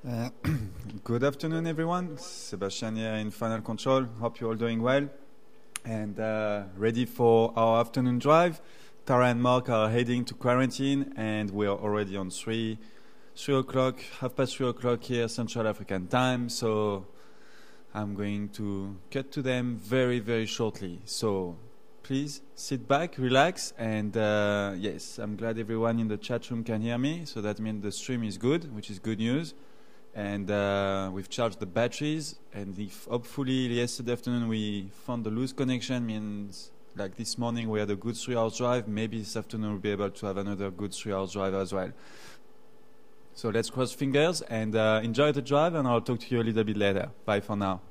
Uh, Good afternoon, everyone. Sebastian here in Final Control. Hope you're all doing well and ready for our afternoon drive. Tara and Mark are heading to quarantine, and we are already on 3 o'clock, 3:30 here Central African time. So I'm going to cut to them very, very shortly. So please sit back, relax, and yes, I'm glad everyone in the chat room can hear me. So that means the stream is good, which is good news. And we've charged the batteries, and if hopefully yesterday afternoon we found the loose connection, means like this morning we had a good 3 hours drive, maybe this afternoon we'll be able to have another good 3 hours drive as well. So let's cross fingers and enjoy the drive, and I'll talk to you a little bit later. Bye for now.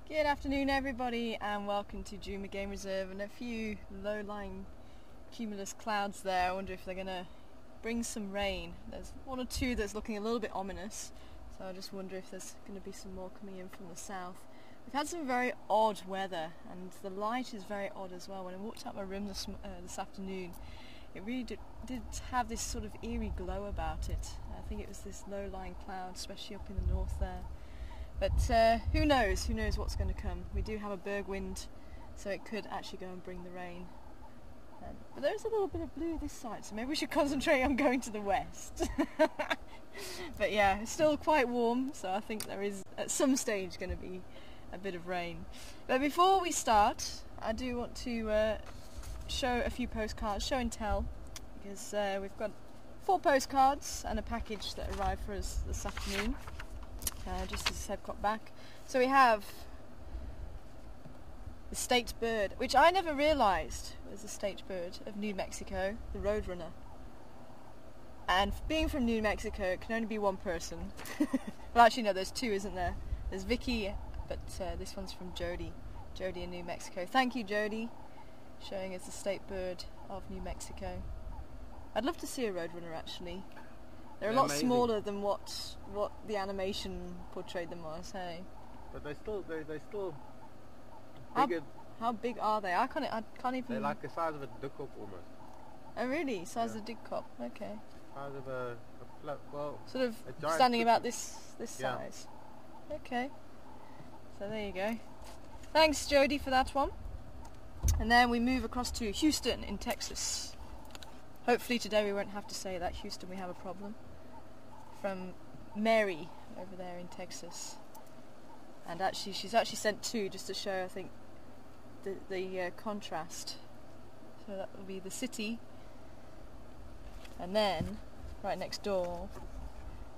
Good afternoon everybody, and welcome to Juma Game Reserve, and a few low-lying cumulus clouds there. I wonder if they're going to bring some rain. There's one or two that's looking a little bit ominous, so I just wonder if there's going to be some more coming in from the south. We've had some very odd weather, and the light is very odd as well. When I walked out my room this afternoon, it really did have this sort of eerie glow about it. I think it was this low-lying cloud, especially up in the north there. But who knows what's going to come. We do have a berg wind, so it could actually go and bring the rain. But there's a little bit of blue this side, so maybe we should concentrate on going to the west. But yeah, it's still quite warm, so I think there is at some stage going to be a bit of rain. But before we start, I do want to show a few postcards, show and tell, because we've got 4 postcards and a package that arrived for us this afternoon. Just as Seb got back. So we have the state bird, which I never realised was the state bird of New Mexico, the roadrunner. And being from New Mexico, it can only be one person. Well, actually no, there's 2, isn't there? There's Vicky, but this one's from Jody in New Mexico. Thank you, Jody, showing us the state bird of New Mexico. I'd love to see a roadrunner actually. They're a lot smaller than what the animation portrayed them as, hey? But they still bigger. How big are they? I can't even. They're like the size of a dickhop almost. Oh really? Size of a dickhop? Okay. Size of a well. Sort of standing about this size. Okay. So there you go. Thanks, Jody, for that one. And then we move across to Houston in Texas. Hopefully today we won't have to say that. Houston, we have a problem. From Mary over there in Texas. And actually she's sent 2 just to show, I think, the contrast. So that will be the city. And then, right next door,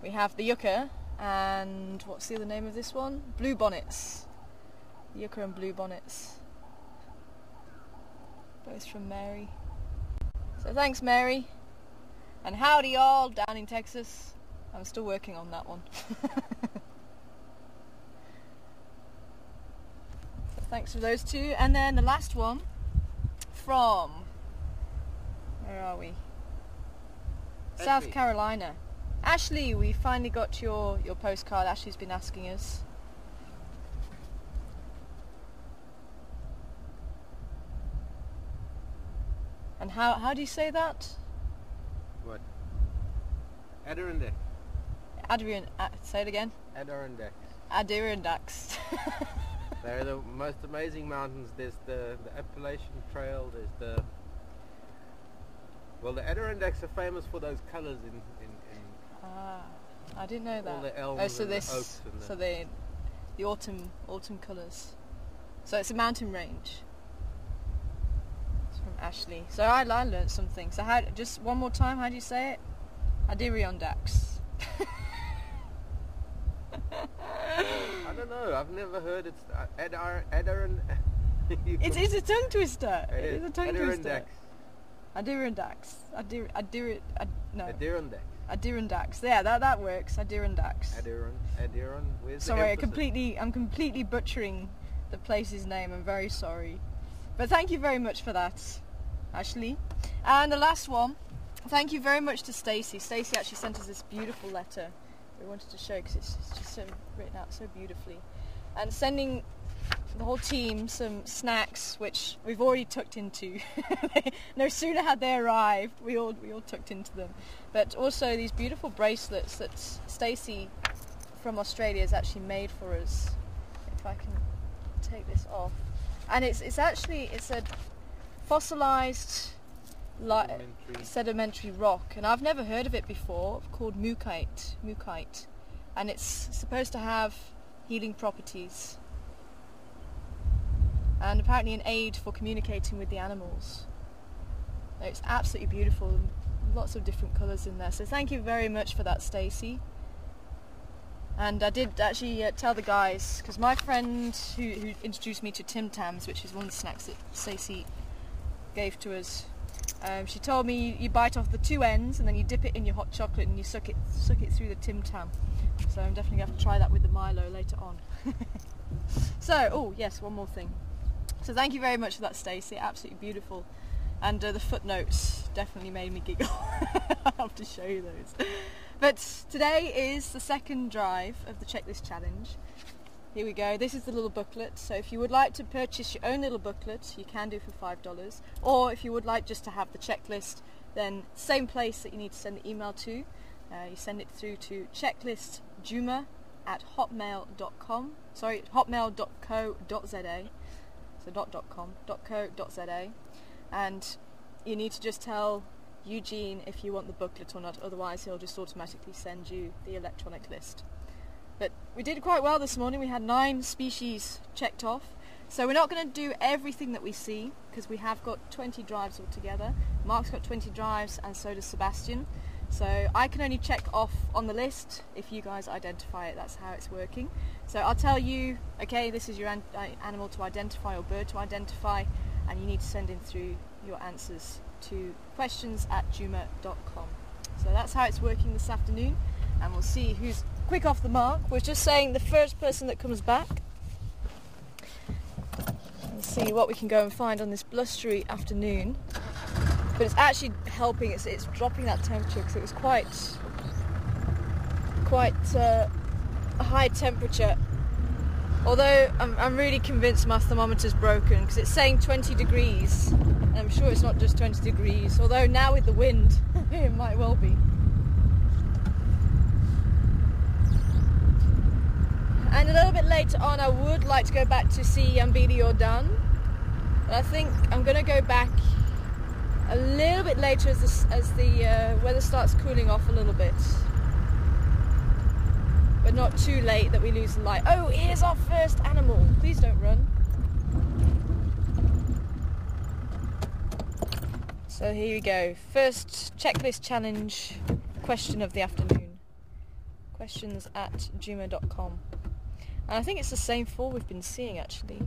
we have the yucca, and what's the other name of this one? Blue bonnets. The yucca and blue bonnets. Both from Mary. So thanks, Mary. And howdy y'all down in Texas. I'm still working on that one. So thanks for those 2. And then the last one from, where are we? Ashley. South Carolina. Ashley, we finally got your postcard. Ashley's been asking us. And how do you say that? What? Adirondack. Say it again. Adirondack. Adirondacks. They're the most amazing mountains. There's the Appalachian Trail. There's the Adirondacks are famous for those colours in I didn't know that. all the elms so and this, the oaks and so the autumn colours. So it's a mountain range. It's from Ashley. So I learned something. So just one more time, how do you say it? Adirondacks. I don't know. I've never heard it's Adiron. It's a tongue twister. It is a tongue twister. Adirondacks. Adirondacks. Adirondacks. Adirondacks. Yeah, that works. Adirondacks. Adiron. Where's Sorry, the I'm completely butchering the place's name. I'm very sorry. But thank you very much for that, Ashley. And the last one, thank you very much to Stacey. Stacey actually sent us this beautiful letter we wanted to show because it's just written out so beautifully. And sending the whole team some snacks, which we've already tucked into. No sooner had they arrived, we all tucked into them. But also these beautiful bracelets that Stacey from Australia has actually made for us. If I can take this off, and it's a fossilized sedimentary rock, and I've never heard of it before, called mukite, and it's supposed to have healing properties and apparently an aid for communicating with the animals. It's absolutely beautiful, lots of different colours in there, so thank you very much for that, Stacey. And I did actually tell the guys, because my friend who introduced me to Tim Tams, which is one of the snacks that Stacey gave to us, she told me you bite off the two ends and then you dip it in your hot chocolate and you suck it through the Tim Tam. So I'm definitely going to have to try that with the Milo later on. So, oh yes, one more thing. So thank you very much for that, Stacey. Absolutely beautiful. And the footnotes definitely made me giggle. I'll have to show you those. But today is the second drive of the checklist challenge. Here we go. This is the little booklet. So if you would like to purchase your own little booklet, you can do for $5. Or if you would like just to have the checklist, then same place that you need to send the email to. You send it through to checklistjuma@hotmail.com. Sorry, hotmail.co.za. So .com.co.za. And you need to just tell Eugene if you want the booklet or not, otherwise he'll just automatically send you the electronic list. But we did quite well this morning. We had 9 species checked off. So we're not going to do everything that we see, because we have got 20 drives altogether. Mark's got 20 drives and so does Sebastian. So I can only check off on the list if you guys identify it. That's how it's working. So I'll tell you, okay, this is your animal to identify or bird to identify, and you need to send in through your answers to questions@juma.com. So that's how it's working this afternoon, and we'll see who's quick off the mark. We're just saying the first person that comes back. Let's see what we can go and find on this blustery afternoon. But it's actually helping, it's dropping that temperature, because it was quite a high temperature. Although I'm really convinced my thermometer's broken, because it's saying 20 degrees, and I'm sure it's not just 20 degrees, although now with the wind it might well be. And a little bit later on I would like to go back to see Jordaan, but I think I'm going to go back a little bit later as the weather starts cooling off a little bit. But not too late that we lose the light. Oh, here's our first animal. Please don't run. So here we go. First checklist challenge question of the afternoon. Questions@juma.com. And I think it's the same 4 we've been seeing, actually.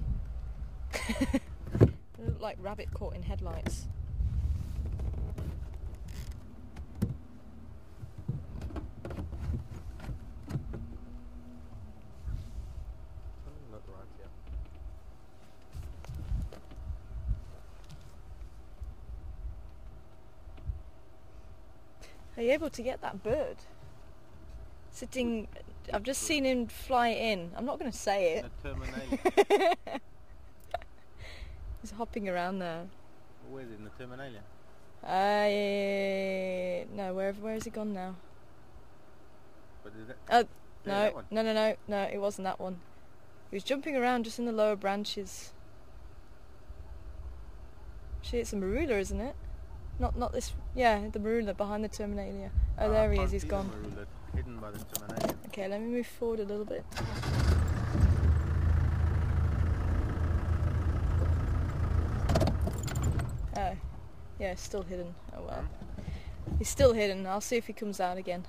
They look like rabbit caught in headlights. Are you able to get that bird? Sitting, I've just seen him fly in. I'm not going to say it. A terminalia. He's hopping around there. Where's it, in the terminalia? No, where has he gone now? But is that? Oh, Yeah, no, that one. no, it wasn't that one. He was jumping around just in the lower branches. Actually, it's a marula, isn't it? Not this. Yeah, the marula behind the terminalia. Oh, there he is. He's gone. Hidden by the terminalia. Okay, let me move forward a little bit. Oh, yeah, still hidden. Oh well. He's still hidden. I'll see if he comes out again.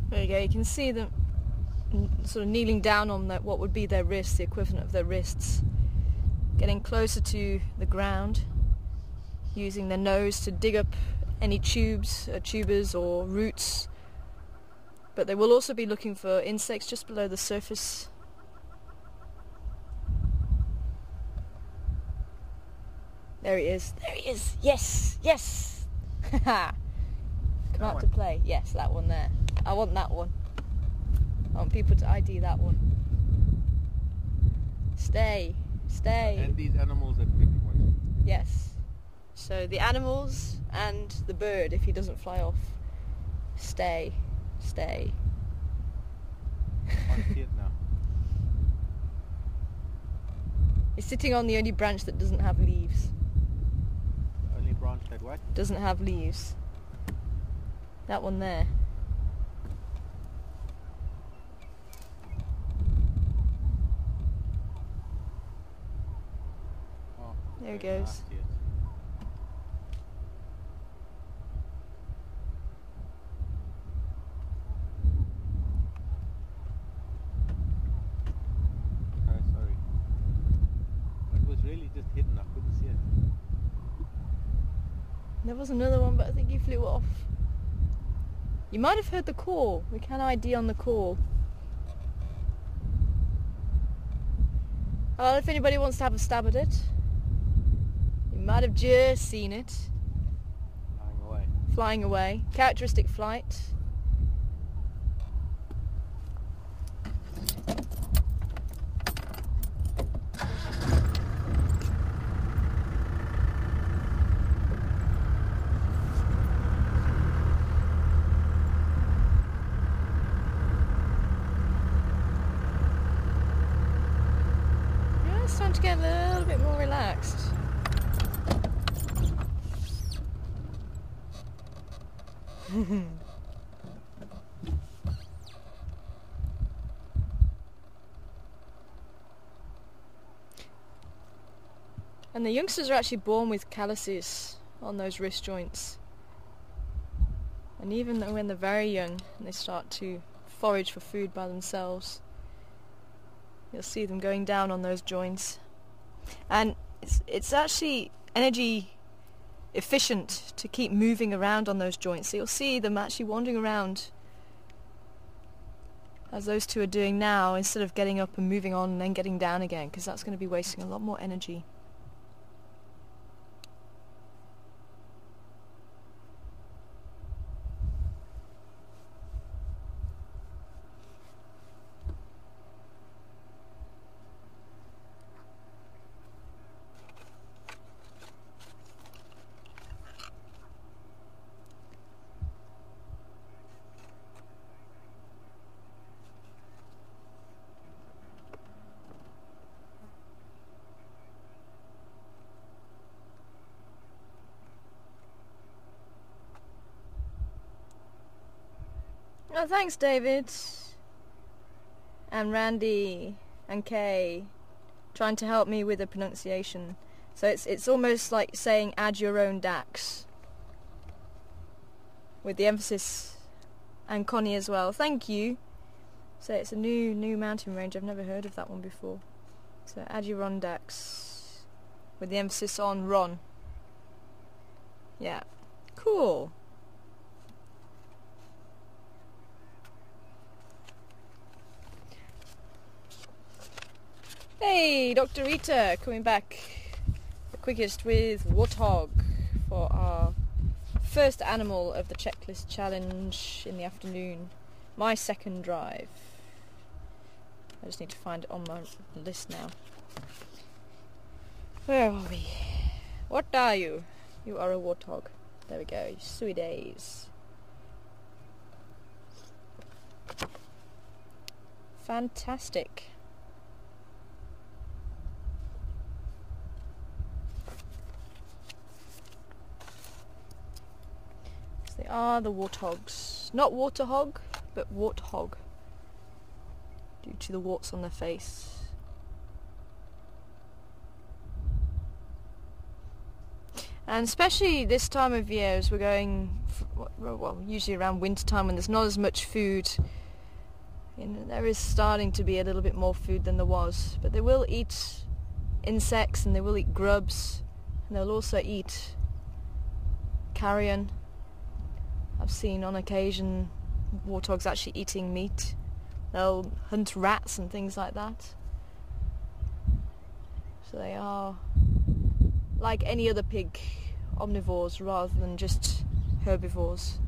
There you go, you can see them sort of kneeling down on what would be their wrists, the equivalent of their wrists, getting closer to the ground, using their nose to dig up any tubers or roots, but they will also be looking for insects just below the surface. There he is, yes, yes! Come out to play, yes, that one there. I want that one. I want people to ID that one. Stay. And these animals that we want. Yes. So the animals and the bird, if he doesn't fly off. Stay. I can't see it now. He's sitting on the only branch that doesn't have leaves. The only branch that what? Doesn't have leaves. That one there. Oh, There he very goes. nice, yes. Oh, sorry. It was really just hidden. I couldn't see it. There was another one, but I think he flew off. You might have heard the call. We can ID on the call. Well, if anybody wants to have a stab at it, you might have just seen it. Flying away. Flying away. Characteristic flight. Yeah, it's time to get a little bit more relaxed. And the youngsters are actually born with calluses on those wrist joints. And even when they're very young and they start to forage for food by themselves, you'll see them going down on those joints. And it's actually energy efficient to keep moving around on those joints. So you'll see them actually wandering around as those two are doing now, instead of getting up and moving on and then getting down again, because that's going to be wasting a lot more energy. Oh, thanks, David. And Randy and Kay, trying to help me with the pronunciation. So it's almost like saying add your own DAX, with the emphasis, and Connie as well. Thank you. So it's a new mountain range. I've never heard of that one before. So add your own DAX, with the emphasis on Ron. Yeah, cool. Hey, Dr. Rita, coming back quickest with warthog for our first animal of the checklist challenge in the afternoon. My second drive. I just need to find it on my list now. Where are we? What are you? You are a warthog. There we go. Sweet days. Fantastic. So they are the warthogs. Not waterhog, but warthog. Due to the warts on their face. And especially this time of year, as we're going, well, usually around winter time when there's not as much food. There is starting to be a little bit more food than there was, but they will eat insects and they will eat grubs, and they'll also eat carrion. I've seen on occasion warthogs actually eating meat. They'll hunt rats and things like that. So they are like any other pig, omnivores rather than just herbivores.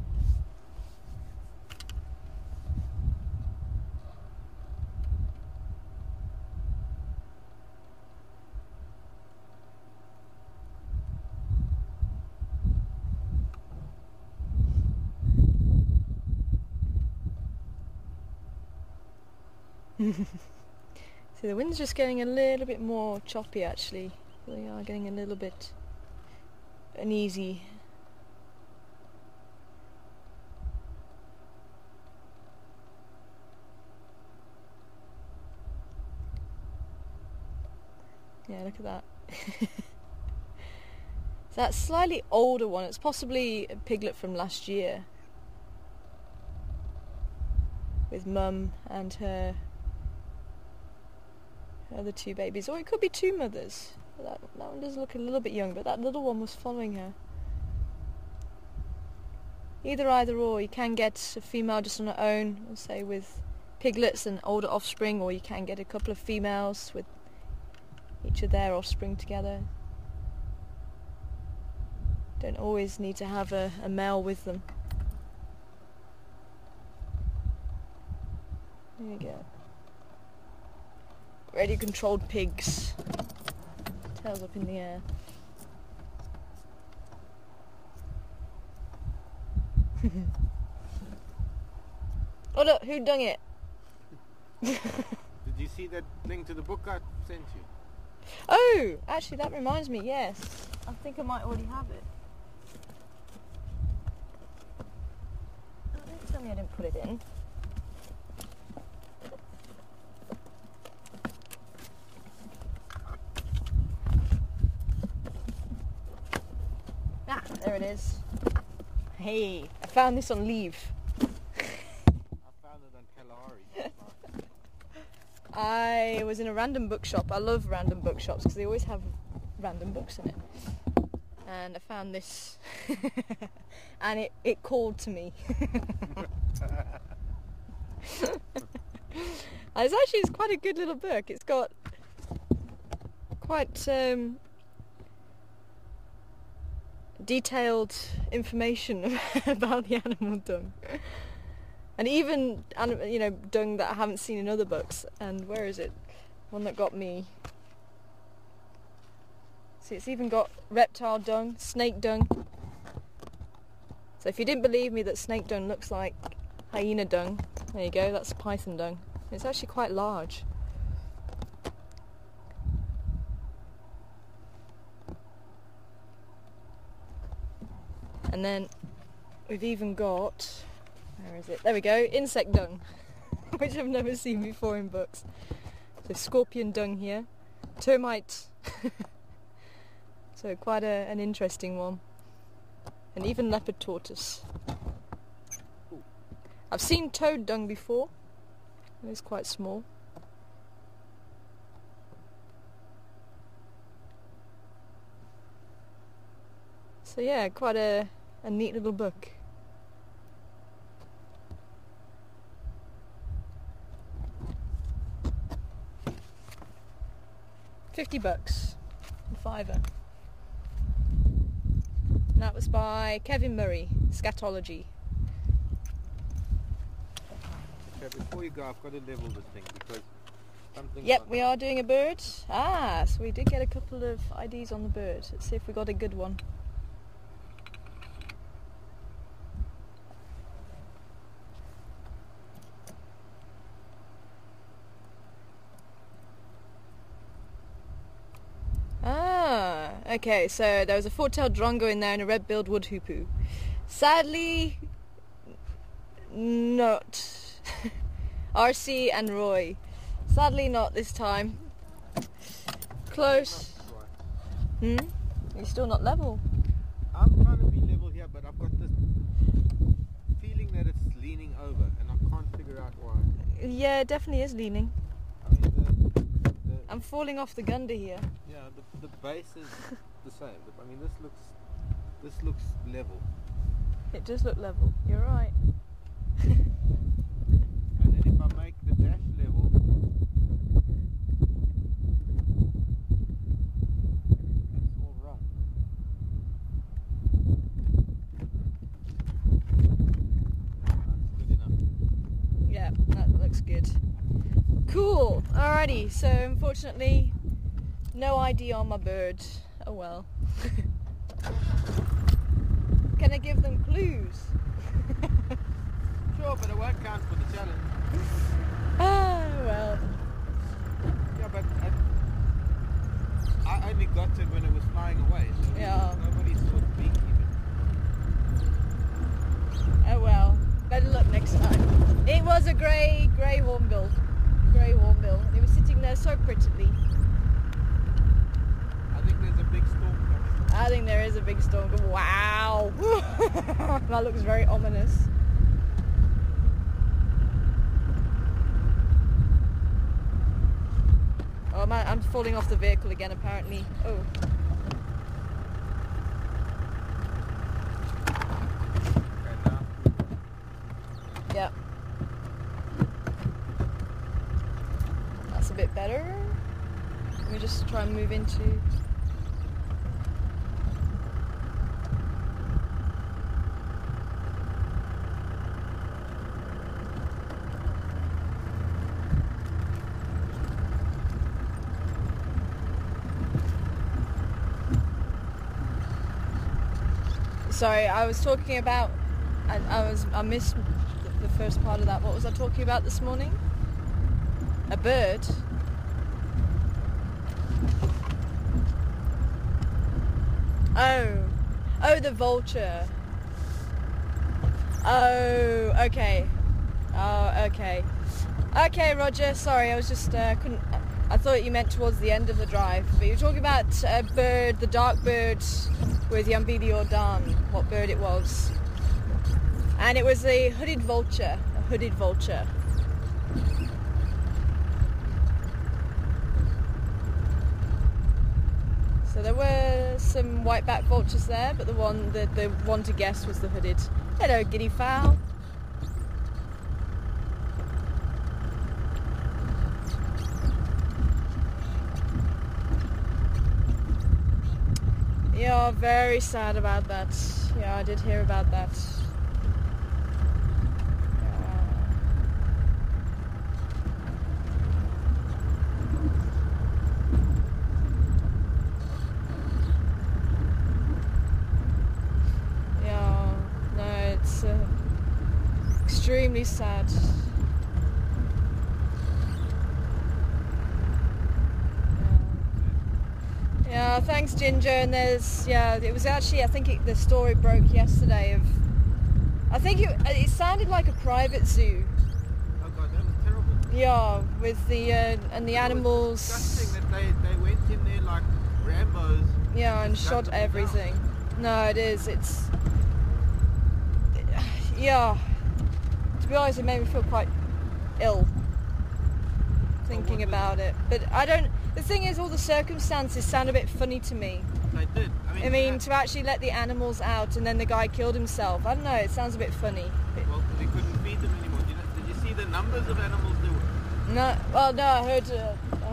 See, the wind's just getting a little bit more choppy actually. We are getting a little bit uneasy. Yeah, look at that. So that slightly older one, it's possibly a piglet from last year. With Mum and her other two babies. Or it could be two mothers. That one does look a little bit young, but that little one was following her. Either or. You can get a female just on her own, say with piglets and older offspring, or you can get a couple of females with each of their offspring together. Don't always need to have a male with them. There you go. Radio-controlled pigs. Tails up in the air. Oh look, who done it? Did you see that link to the book I sent you? Oh, actually that reminds me, yes. I think I might already have it. Oh, don't tell me I didn't put it in. Ah, there it is. Hey, I found this on Leave. I found it on Kalahari. I was in a random bookshop. I love random bookshops because they always have random books in it. And I found this and it called to me. It's quite a good little book. It's got quite detailed information about the animal dung. And even, dung that I haven't seen in other books. And where is it? One that got me. See, it's even got reptile dung, snake dung. So if you didn't believe me that snake dung looks like hyena dung, there you go, that's python dung. It's actually quite large. And then we've even got, where is it? There we go, insect dung, which I've never seen before in books. So scorpion dung here, termite, so quite an interesting one. And even leopard tortoise. I've seen toad dung before, it's quite small. So yeah, quite a neat little book. $50, a fiver. that was by Kevin Murray, Scatology. Okay, before you go, I've got to level this thing because something... Yep, we are doing a bird. Ah, so we did get a couple of IDs on the bird. Let's see if we got a good one. Ah, okay, so there was a four-tailed drongo in there and a red-billed wood hoopoo. Sadly, not. RC and Roy. Sadly not this time. Close. Hmm? You're still not level. I'm trying to be level here, but I've got this feeling that it's leaning over and I can't figure out why. Yeah, it definitely is leaning. I mean, I'm falling off the gunder here. yeah, the base is the same. I mean, this looks level. It does look level. You're right. And then if I make the dash level, it's all wrong. That's good enough. Yeah, that looks good. Cool. Alrighty, so unfortunately, no ID on my bird. Oh well. Can I give them clues? Sure, but it won't count for the challenge. Ah, well. Yeah, but I only got it when it was flying away, so Yeah. nobody saw the beak even. Oh well. Better luck next time. It was a grey hornbill. Grey hornbill. It was sitting there so prettily. I think there's a big storm coming. I think there is a big storm. Wow. That looks very ominous. Oh man, I'm falling off the vehicle again apparently. Oh. Okay, now. Yeah. That's a bit better. Let me just try and move into... Sorry, I was talking about... I missed the first part of that. What was I talking about this morning? A bird? Oh, the vulture. Oh, okay. Oh, okay. Okay, Roger, sorry, I was just, couldn't... I thought you meant towards the end of the drive. But you were talking about a bird, the dark bird with Jordaan, what bird it was. And it was a hooded vulture. So there were some white-backed vultures there, but the one to guess was the hooded. Hello, guinea fowl. Yeah, very sad about that. Yeah, I did hear about that. Yeah, no, it's extremely sad. Yeah, thanks Ginger. And there's, it was actually, I think the story broke yesterday of, I think it sounded like a private zoo. Oh god, that was terrible. Yeah, with the, and the animals. Disgusting that they went in there like Rambos. Yeah, and shot everything. No, it is, yeah. To be honest, it made me feel quite ill thinking about it. But the thing is, all the circumstances sound a bit funny to me. They did. I mean, to actually let the animals out and then the guy killed himself. I don't know, it sounds a bit funny. Well, they couldn't feed them anymore. Did you see the numbers of animals there were? No, well, no, I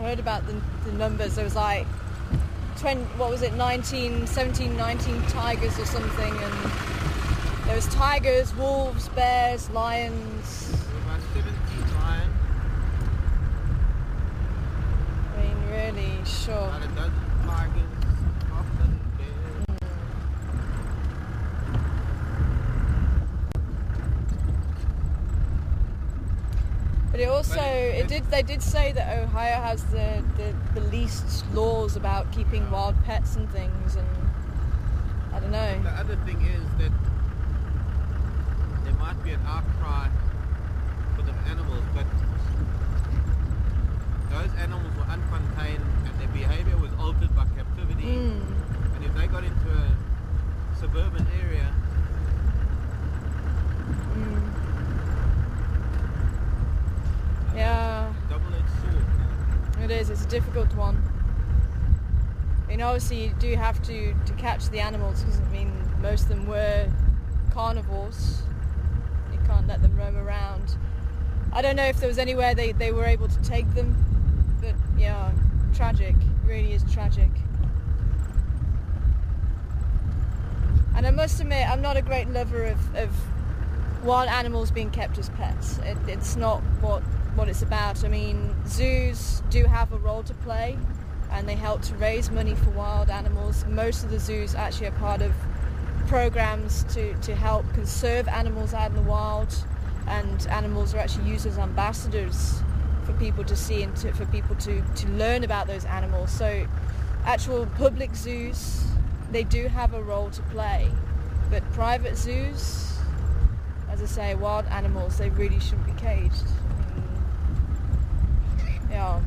heard about the numbers. There was like, what was it, 17, 19 tigers or something, and there was tigers, wolves, bears, lions. About 17 lions. I mean, really, sure. About a dozen tigers, half a dozen bears. But it also, they did say that Ohio has the least laws about keeping wild pets and things, and I don't know. The other thing is that there might be an outcry for the animals, but those animals were uncontained and their behavior was altered by captivity. And if they got into a suburban area, yeah, double-edged sword. it is. It's a difficult one. I mean, obviously you do have to catch the animals, because I mean most of them were carnivores. You can't let them roam around. I don't know if there was anywhere they were able to take them, but yeah, tragic. It really is tragic. And I must admit, I'm not a great lover of wild animals being kept as pets. It's not what it's about. I mean, zoos do have a role to play, and they help to raise money for wild animals. Most of the zoos actually are part of programs to help conserve animals out in the wild, and animals are actually used as ambassadors for people to see and for people to learn about those animals. So actual public zoos, they do have a role to play, but private zoos, as I say, wild animals, they really shouldn't be caged. Yeah.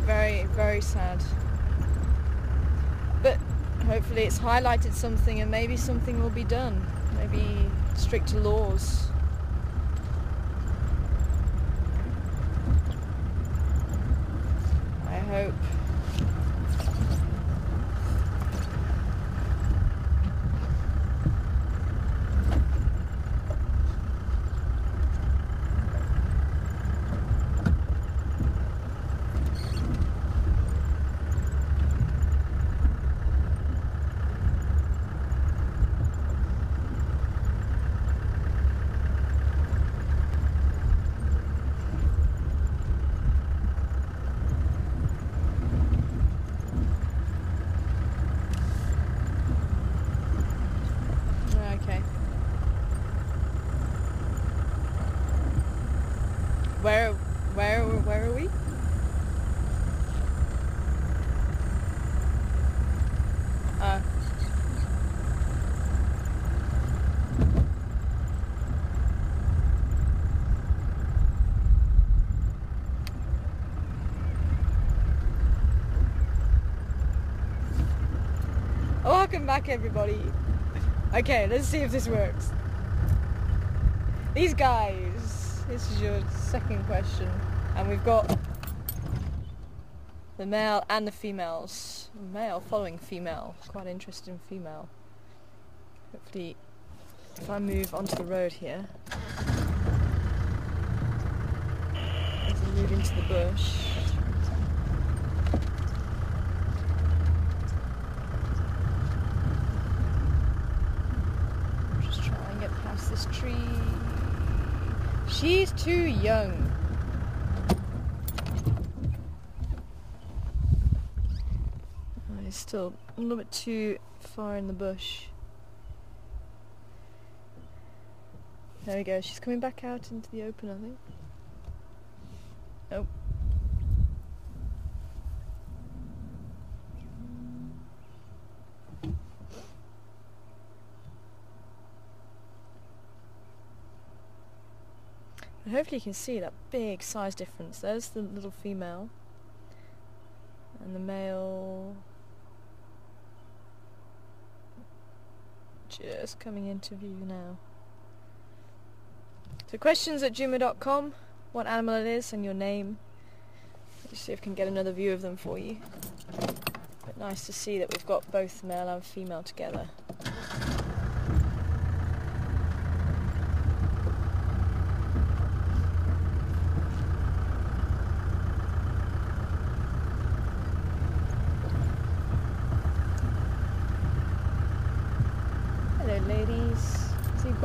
Very, very sad. But hopefully it's highlighted something, and maybe something will be done. Maybe stricter laws. I hope. Where are we? Welcome back, everybody. Okay, let's see if this works. These guys, this is your second question, and we've got the male and the females. Male following female, quite interesting female. Hopefully, if I move onto the road here, as I move into the bush. Just try and get past this tree. She's too young. It's still a little bit too far in the bush. There we go, she's coming back out into the open, I think. Oh. And hopefully you can see that big size difference. There's the little female, and the male just coming into view now. So questions at juma.com, what animal it is and your name. Let's see if I can get another view of them for you. But nice to see that we've got both male and female together.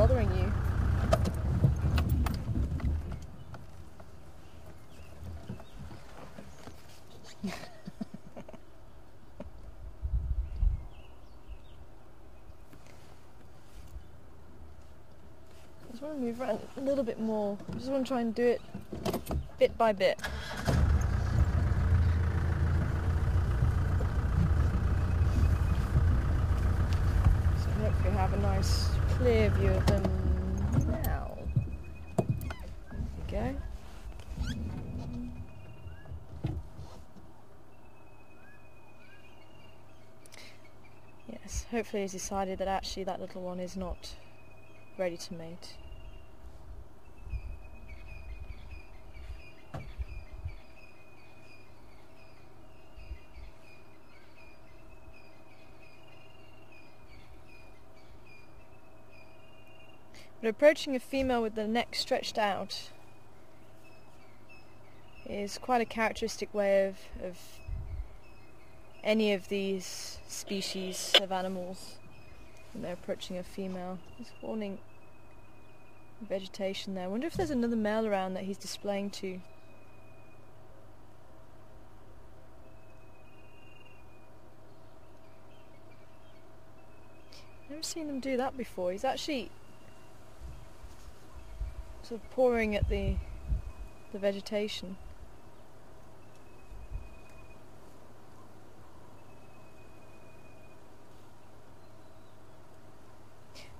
bothering you. I just want to move around a little bit more. I just want to try and do it bit by bit. So hopefully have a nice clear view of them now. There we go. Yes, hopefully he's decided that actually that little one is not ready to mate. But approaching a female with the neck stretched out is quite a characteristic way of any of these species of animals when they're approaching a female. He's warning vegetation there. I wonder if there's another male around that he's displaying to. Never seen them do that before. He's actually sort of pouring at the vegetation.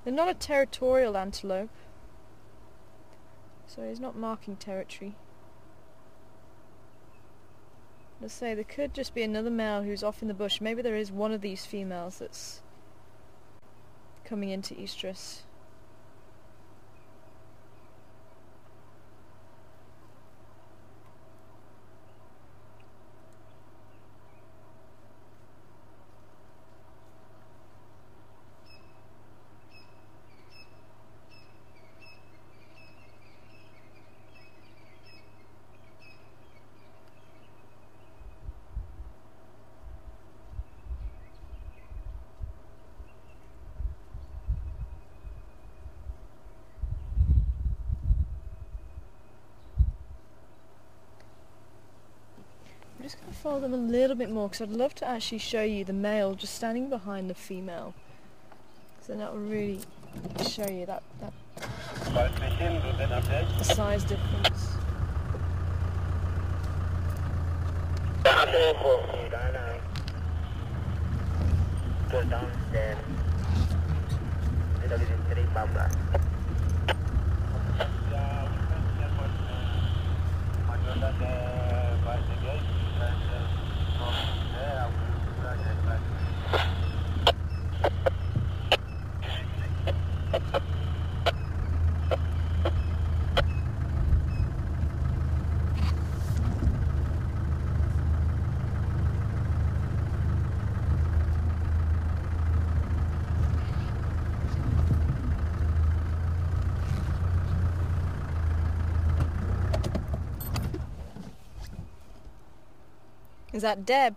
They're not a territorial antelope, so he's not marking territory. Let's say there could just be another male who's off in the bush. Maybe there is one of these females that's coming into estrus. I'm just going to follow them a little bit more because I'd love to actually show you the male just standing behind the female. So that will really show you that the size difference. Is that Deb?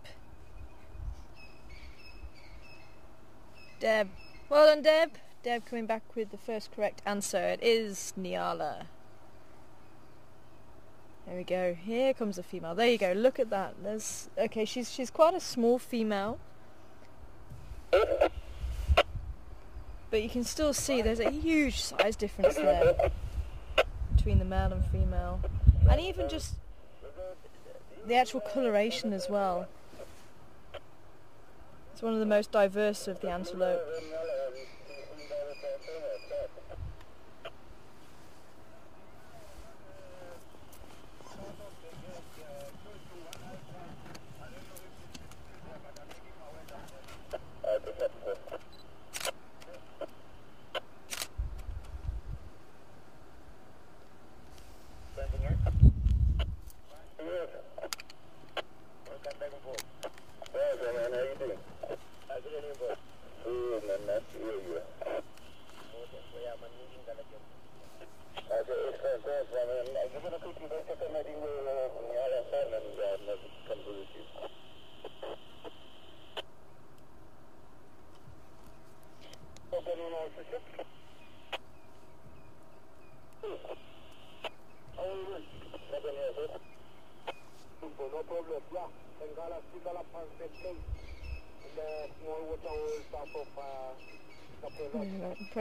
Deb. Well done, Deb. Deb coming back with the first correct answer. It is Nyala. There we go. Here comes the female. There you go. Look at that. There's okay. She's quite a small female, but you can still see there's a huge size difference there between the male and female, and even just the actual coloration as well. It's one of the most diverse of the antelope.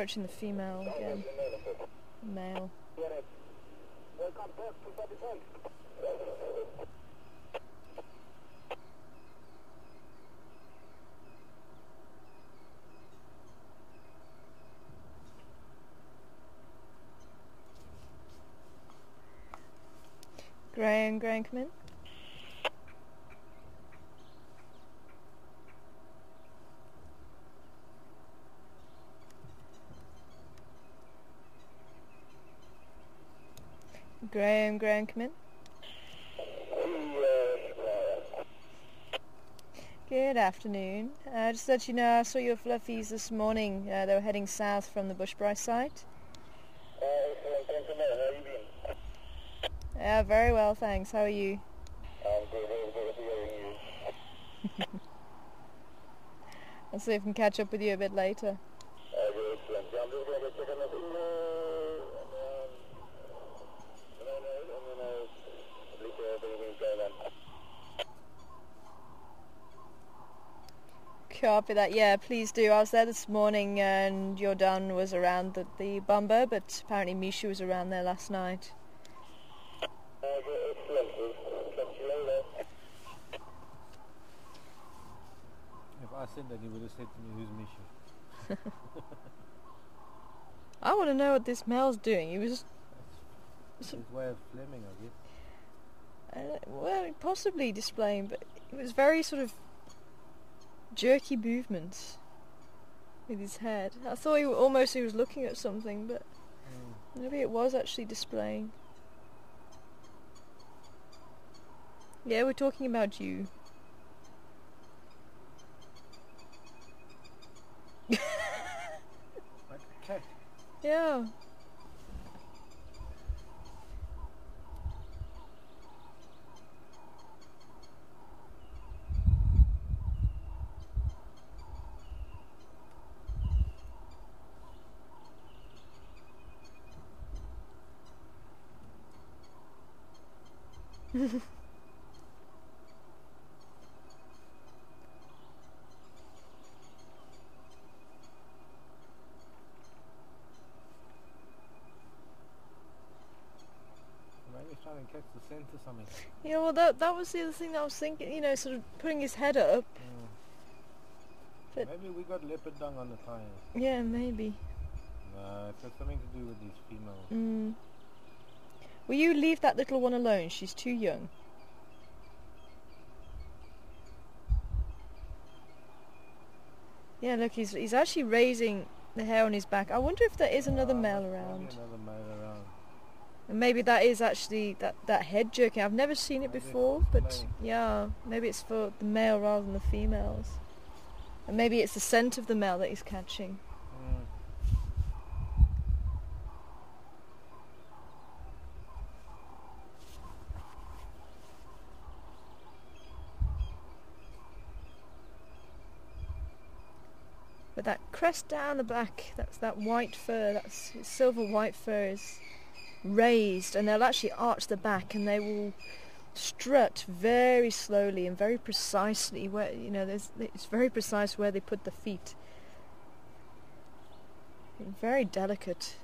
approaching the female again. Male. Graham, come in. Graham, come in. Good afternoon. Just to let you know, I saw your fluffies this morning. They were heading south from the Bushbright site. Excellent. Thanks a lot. How have you been? Yeah, very well, thanks. How are you? I'm good. Very good hearing you. I'll see if I can catch up with you a bit later. Very excellent. Yeah, I'm just going to check on the email and then I'll leave everything's going on. Copy that. Yeah, please do. I was there this morning and Jordaan was around the bumper, but apparently Misha was around there last night. Excellent. Catch you later. If I said that, he would have said to me, "Who's Misha?" I want to know what this male's doing. He was... That's his way of Fleming, I guess. well, possibly displaying, but it was very sort of jerky movements with his head. I thought he was looking at something, but maybe it was actually displaying. Yeah, we're talking about you. Like a cat. Yeah. Maybe he's trying to catch the scent or something. Yeah, well that was the other thing that I was thinking, you know, sort of putting his head up. But Maybe we got leopard dung on the tires. yeah, maybe. No, it's got something to do with these females. Will you leave that little one alone? She's too young. Yeah, look, he's actually raising the hair on his back. I wonder if there is another male around. Maybe another male around. And maybe that is actually that head jerking. I've never seen it before, but yeah, maybe it's for the male rather than the females. And maybe it's the scent of the male that he's catching. But that crest down the back, that's that white fur, that's silver white fur is raised, and they'll actually arch the back and they will strut very slowly and very precisely where, you know, it's very precise where they put the feet. Very delicate.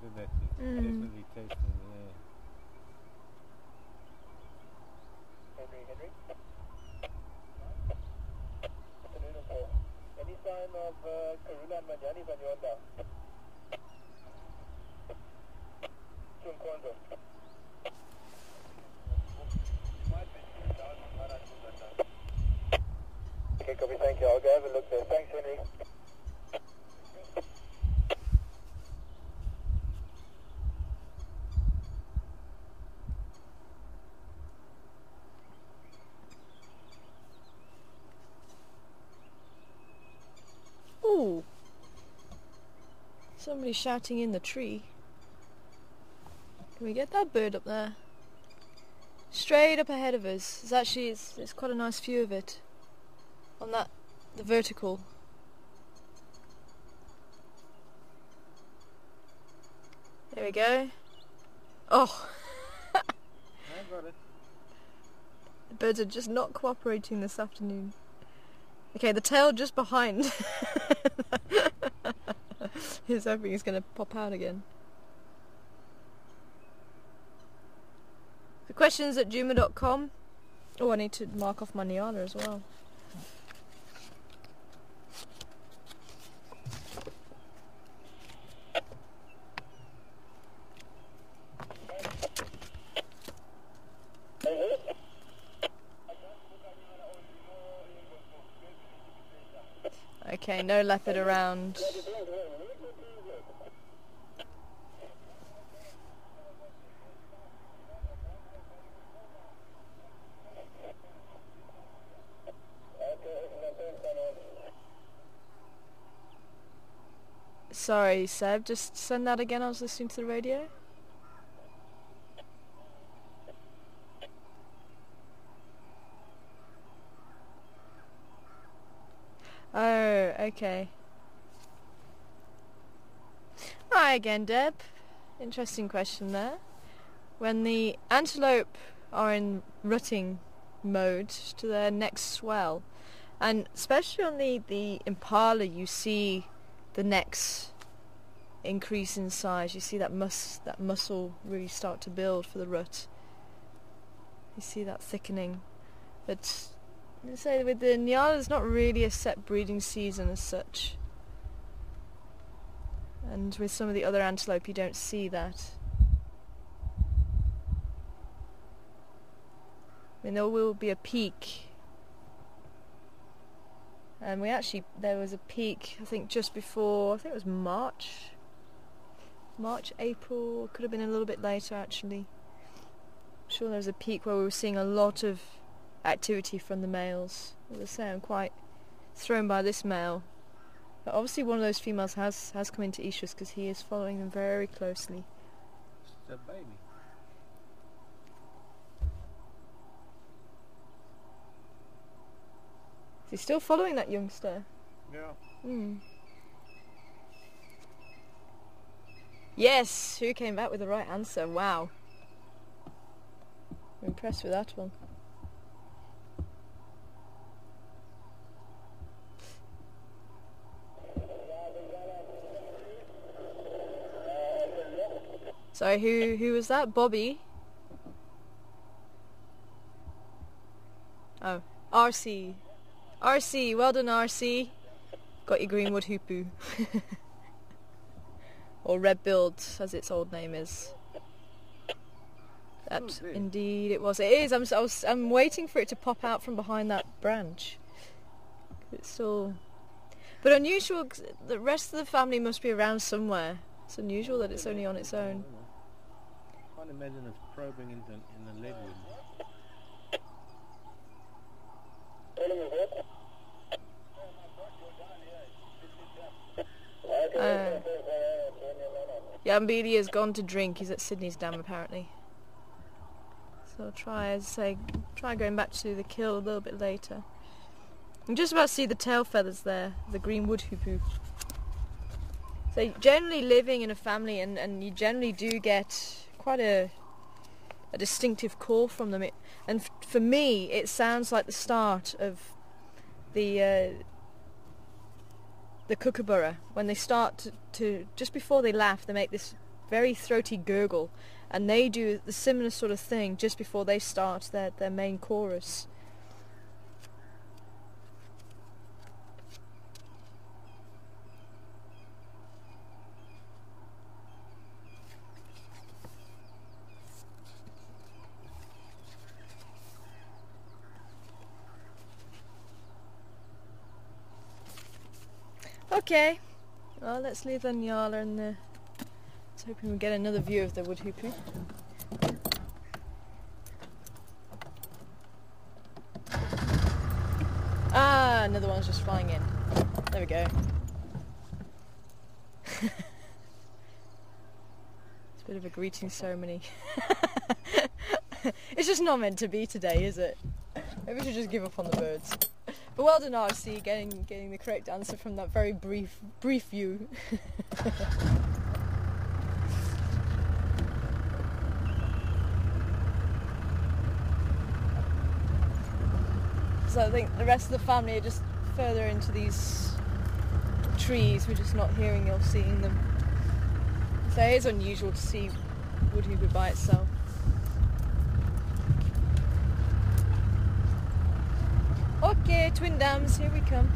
Look at that thing. Definitely tasting the air. Henry. Afternoon, Paul. Any sign of Karula and Manjani when you're down? Chunkondo. Okay, copy, thank you. I'll go have a look there. Thanks, Henry. Ooh! Somebody shouting in the tree. Can we get that bird up there? Straight up ahead of us. It's quite a nice view of it. On that, the vertical. There we go. Oh! I got it. The birds are just not cooperating this afternoon. Okay, the tail just behind. He's hoping he's going to pop out again. The questions at juma.com. Oh, I need to mark off my Nyala as well. Okay, no leopard around. Sorry, Seb, just send that again. I was listening to the radio. Oh, okay. Hi again, Deb. Interesting question there. When the antelope are in rutting mode to their next swell, and especially on the impala, you see the necks increase in size. You see that muscle really start to build for the rut. You see that thickening. But I say with the Nyala, it's not really a set breeding season as such. And with some of the other antelope, you don't see that. I mean, there will be a peak. And there was a peak, I think just before, I think it was March, April, could have been a little bit later actually. I'm sure there was a peak where we were seeing a lot of activity from the males. As I say, I'm quite thrown by this male. But obviously one of those females has come into Issues because he is following them very closely. It's a baby. Is he still following that youngster? Yeah. Hmm. Yes! Who came back with the right answer? Wow. I'm impressed with that one. Sorry, who was that? Bobby? Oh, RC. RC, well done RC. Got your Greenwood Hoopoe. Or red-billed, as its old name is. That indeed it was. It is. I'm waiting for it to pop out from behind that branch. It's still, but unusual. The rest of the family must be around somewhere. It's unusual that it's only on its own. I can't imagine it's probing in the leadwood. Yambili has gone to drink. He's at Sydney's Dam apparently. So I'll try going back to the kill a little bit later. I'm just about to see the tail feathers there, the Greenwood Hoopoe. So generally living in a family, and you generally do get quite a distinctive call from them. And for me, it sounds like the start of the kookaburra. When they start to just before they laugh, they make this very throaty gurgle, and they do the similar sort of thing just before they start their main chorus. Okay, well, let's leave the Nyala and let's hoping we get another view of the wood hoopoe. Ah, another one's just flying in. There we go. It's a bit of a greeting ceremony. It's just not meant to be today, is it? Maybe we should just give up on the birds. But But well done, RC, getting the correct answer from that very brief view. So I think the rest of the family are just further into these trees. We're just not hearing or seeing them. So it is unusual to see woodhewber by itself. Okay, twin dams, here we come.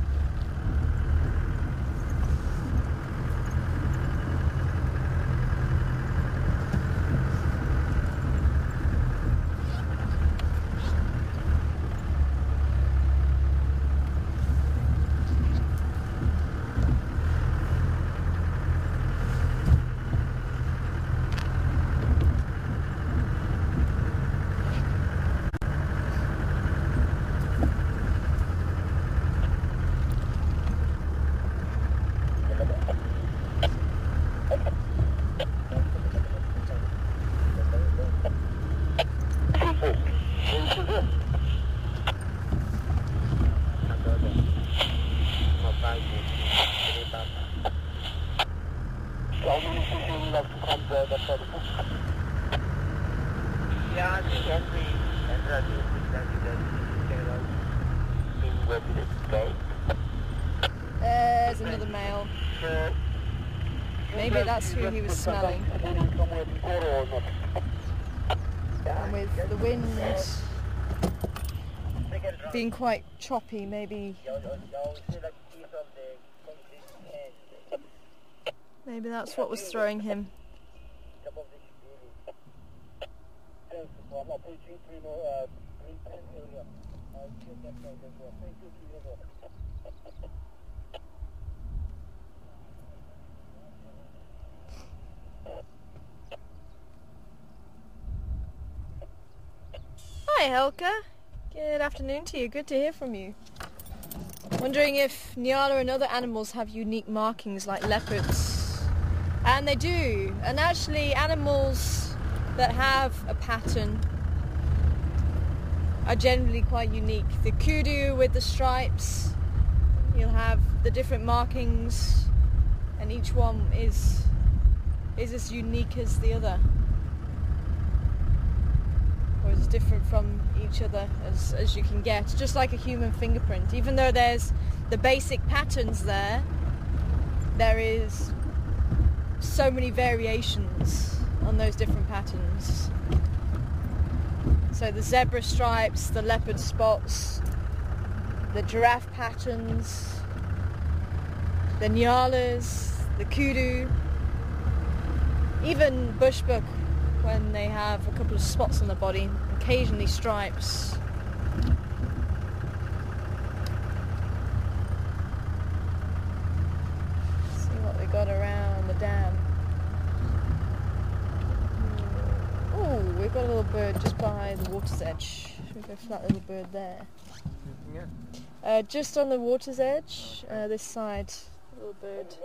There's another male. Maybe that's who he was smelling. And with the wind being quite choppy, maybe that's what was throwing him. Hi Helka, good afternoon to you, good to hear from you. Wondering if Nyala and other animals have unique markings like leopards. And they do, and actually animals that have a pattern are generally quite unique. The kudu with the stripes, you'll have the different markings, and each one is as unique as the other, or as different from each other as you can get, just like a human fingerprint. Even though there's the basic patterns there is so many variations on those different patterns. So the zebra stripes, the leopard spots, the giraffe patterns, the nyalas, the kudu, even bushbuck when they have a couple of spots on the body, occasionally stripes. See what we got around the dam. Oh, we've got a little bird just by the water's edge. Should we go for that little bird there? Just on the water's edge, this side, little bird.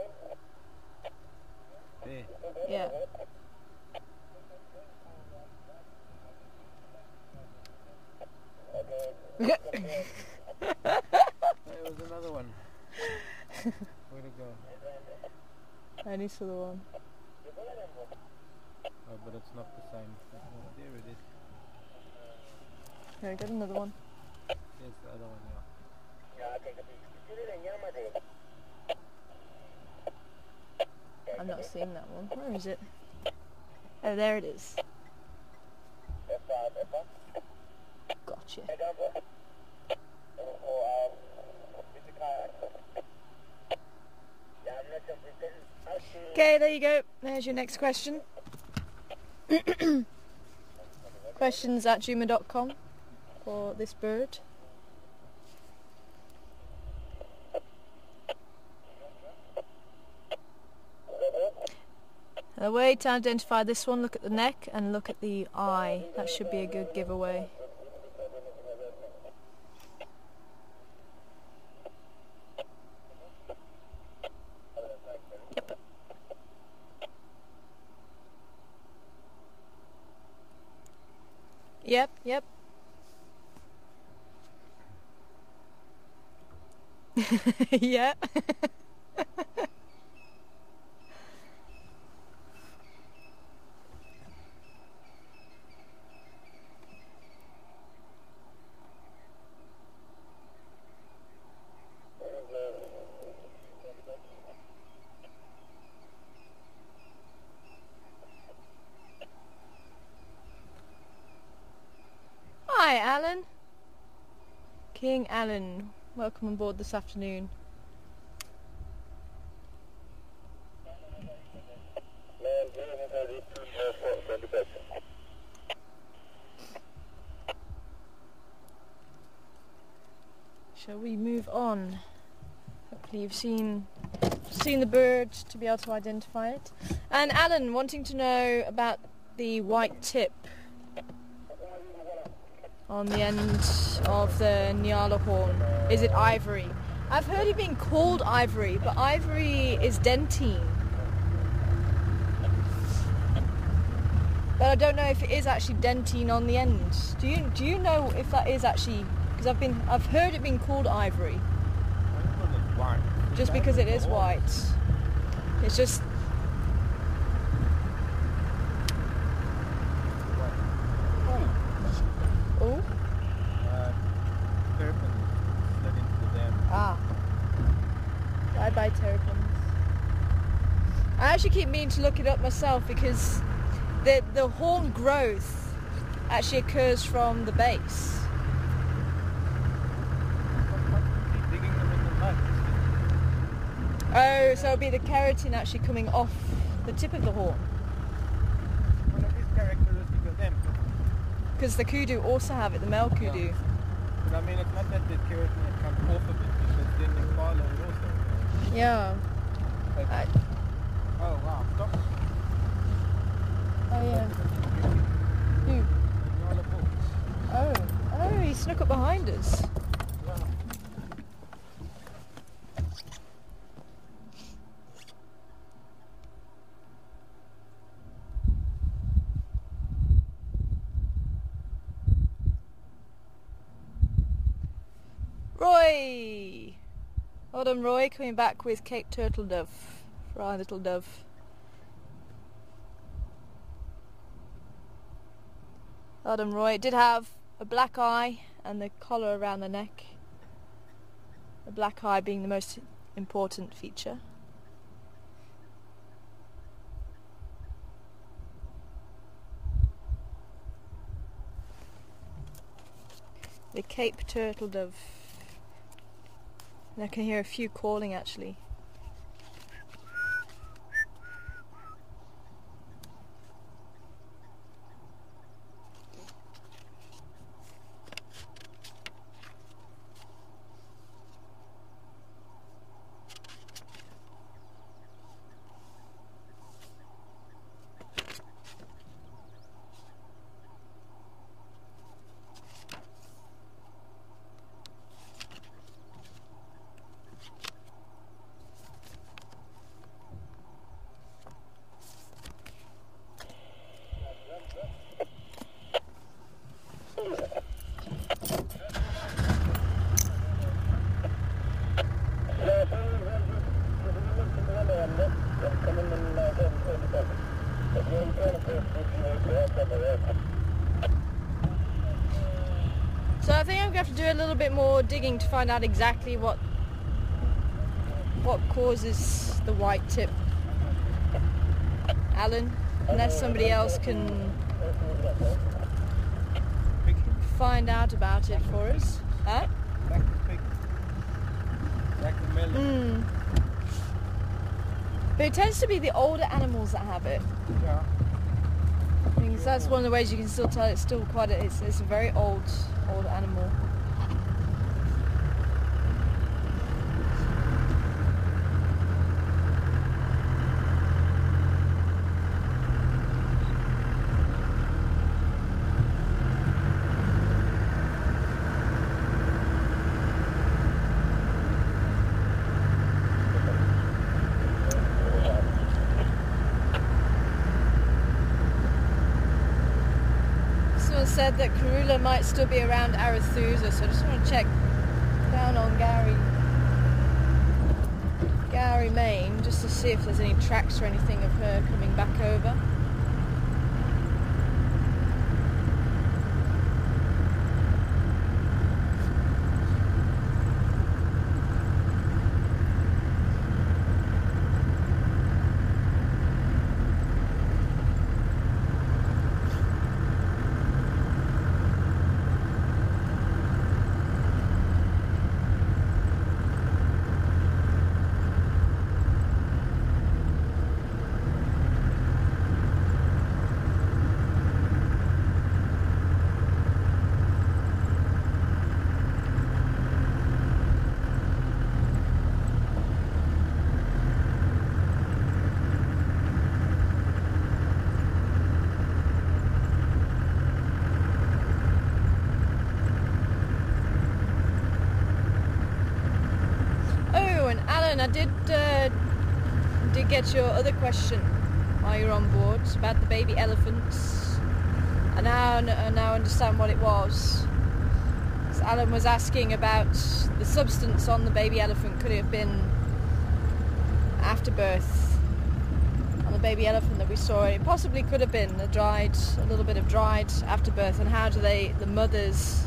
Yeah. There was another one. Where'd it go? I only saw the one. Oh, but it's not the same. There it is. There, we got another one. There's the other one, I'm not seeing that one. Where is it? Oh, there it is. Gotcha. Okay, there you go. There's your next question. Questions at juma.com for this bird. The way to identify this one, look at the neck and look at the eye. That should be a good giveaway. Yep. Yep. Yeah. Hi, Alan. King Alan, welcome on board this afternoon. Shall we move on? Hopefully you've seen the bird to be able to identify it. And Alan, wanting to know about the white tip on the end of the Nyala horn. Is it ivory? I've heard it being called ivory, but ivory is dentine. But I don't know if it is actually dentine on the end. Do you know if that is actually? Because I've heard it being called ivory. Just because it is white. It's just. Oh. Terrapin slid into the dam. Ah. Bye-bye terrapins. I actually keep meaning to look it up myself because the horn growth actually occurs from the base. Keep digging them in the mud. Oh, so it'll be the keratin actually coming off the tip of the horn. One of these characteristics of them. Because the kudu also have it, the male kudu. Yeah. But I mean, it's not that the keratin comes off of it, because then they follow it also. Yeah. Like, oh wow, stop. Oh yeah. Who? Oh, he snuck up behind us. Roy! Well done, Roy, coming back with Cape Turtle Dove for our little dove. Well done, Roy. It did have a black eye and the collar around the neck. The black eye being the most important feature. The Cape Turtle Dove. And I can hear a few calling actually. So I think I'm going to have to do a little bit more digging to find out exactly what causes the white tip, Alan, unless somebody else can find out about it for us. Huh? Back to pig. Back to melon. But it tends to be the older animals that have it. Yeah. I think that's one of the ways you can still tell it's still quite it's a very old animal. Said that Karula might still be around Arathusa, so I just want to check down on Gary. just to see if there's any tracks or anything of her coming back over. I did get your other question while you're on board about the baby elephants. I now understand what it was. So Alan was asking about the substance on the baby elephant. Could it have been afterbirth on the baby elephant that we saw? It possibly could have been a little bit of dried afterbirth. And how do the mothers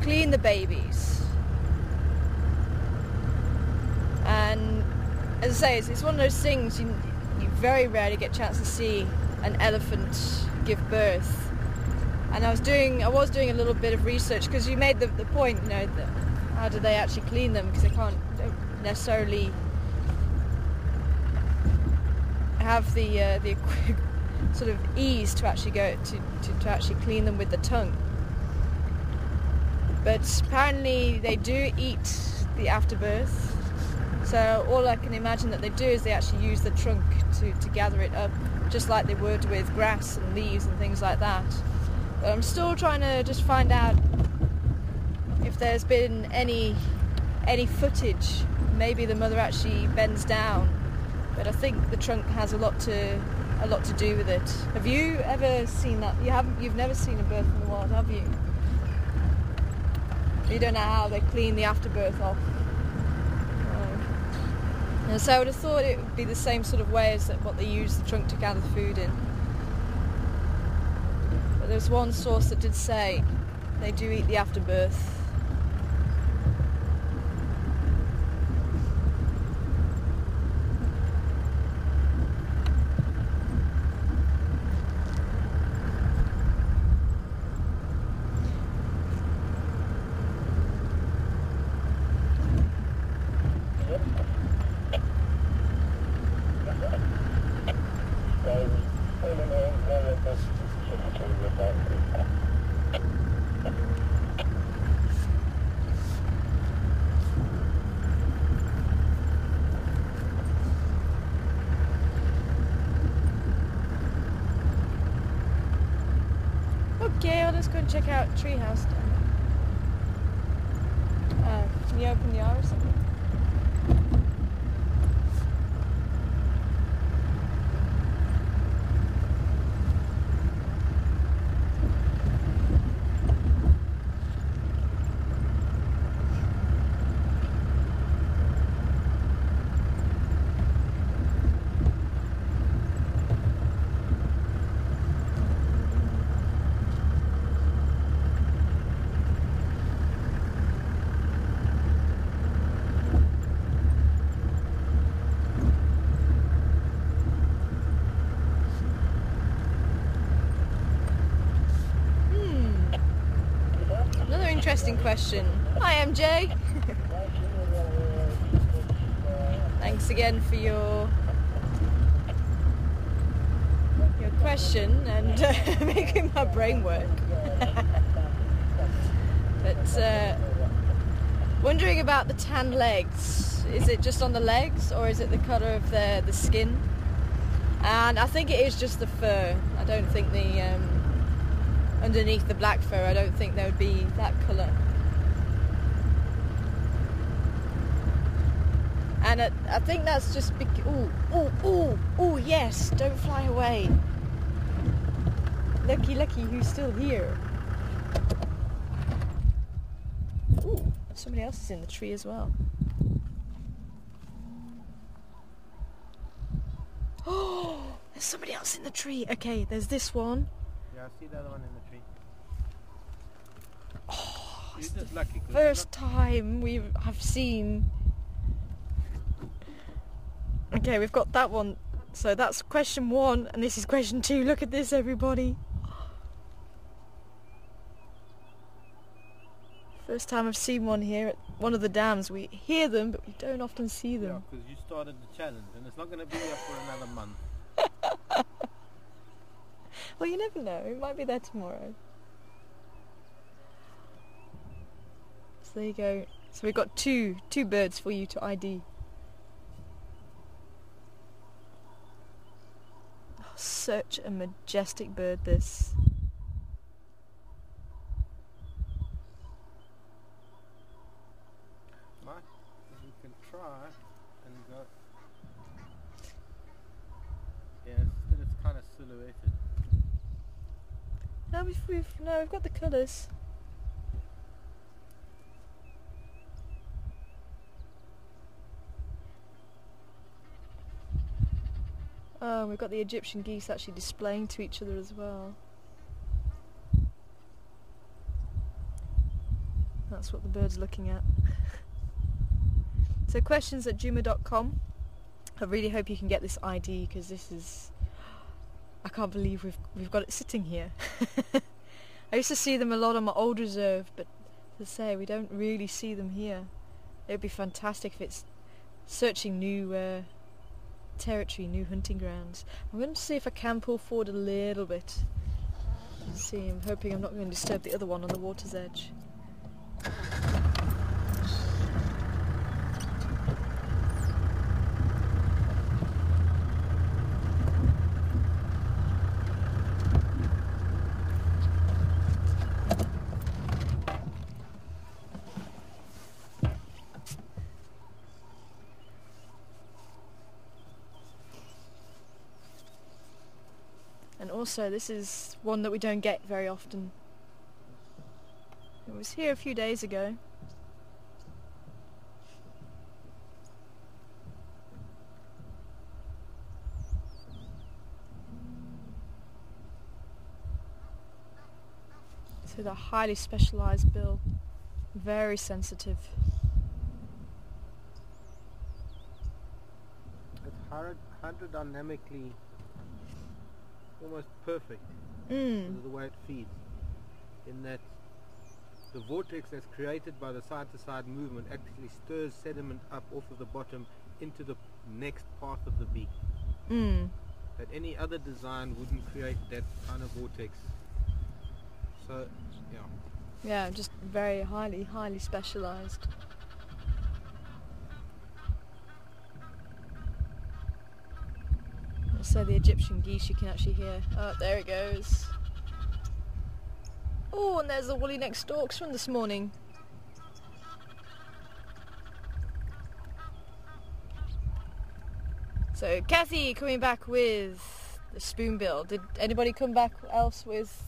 clean the babies? And as I say, it's one of those things you very rarely get a chance to see an elephant give birth. And I was doing a little bit of research because you made the point, that how do they actually clean them? Because they don't necessarily have the sort of ease to actually go to actually clean them with the tongue. But apparently they do eat the afterbirth. So all I can imagine that they do is they actually use the trunk to gather it up, just like they would with grass and leaves and things like that. But I'm still trying to just find out if there's been any footage. Maybe the mother actually bends down, but I think the trunk has a lot to do with it. Have you ever seen that? You've never seen a birth in the wild, have you? You don't know how they clean the afterbirth off. And so I would have thought it would be the same sort of way as what they use the trunk to gather food in. But there's one source that did say they do eat the afterbirth. Okay, well, let's go and check out Treehouse. Can you open the R or something? Interesting question. Hi MJ. Thanks again for your question and making my brain work. But wondering about the tan legs. Is it just on the legs or is it the colour of the skin? And I think it is just the fur. I don't think the underneath the black fur, I don't think there would be that colour. And I think that's just ooh, yes, don't fly away. Lucky, who's still here? Ooh, somebody else is in the tree as well. Oh, there's somebody else in the tree. Okay, there's this one. Yeah, I see the other one in the tree. Oh, You're it's just the lucky 'cause first time I've seen. Okay, we've got that one. So that's question 1, and this is question 2. Look at this, everybody. First time I've seen one here at one of the dams. We hear them, but we don't often see Yeah, them. because you started the challenge, and it's not going to be here for another month. Well, you never know. It might be there tomorrow. So there you go. So we've got two birds for you to ID. Oh, such a majestic bird, this. Mike, we can try and go. Yeah, it's kind of silhouetted. No, we've got the colours. Oh, we've got the Egyptian geese actually displaying to each other as well. That's what the bird's looking at. So questions@juma.com. I really hope you can get this ID, because this is... I can't believe we've got it sitting here. I used to see them a lot on my old reserve, but as I say, we don't really see them here. It would be fantastic if it's searching new territory, new hunting grounds. I'm going to see if I can pull forward a little bit. Let's see, I'm hoping I'm not going to disturb the other one on the water's edge. And also, this is one that we don't get very often. It was here a few days ago. So the highly specialised bill, very sensitive. It's hydrodynamically almost perfect Mm. because of the way it feeds, in that the vortex that's created by the side-to-side movement actually stirs sediment up off of the bottom into the next path of the beak. Mm. That any other design wouldn't create that kind of vortex. So, yeah. Yeah, just very highly specialised. So the Egyptian geese you can actually hear. Oh, there it goes. Oh, and there's the woolly-necked storks from this morning. So Kathy coming back with the spoonbill. Did anybody come back else with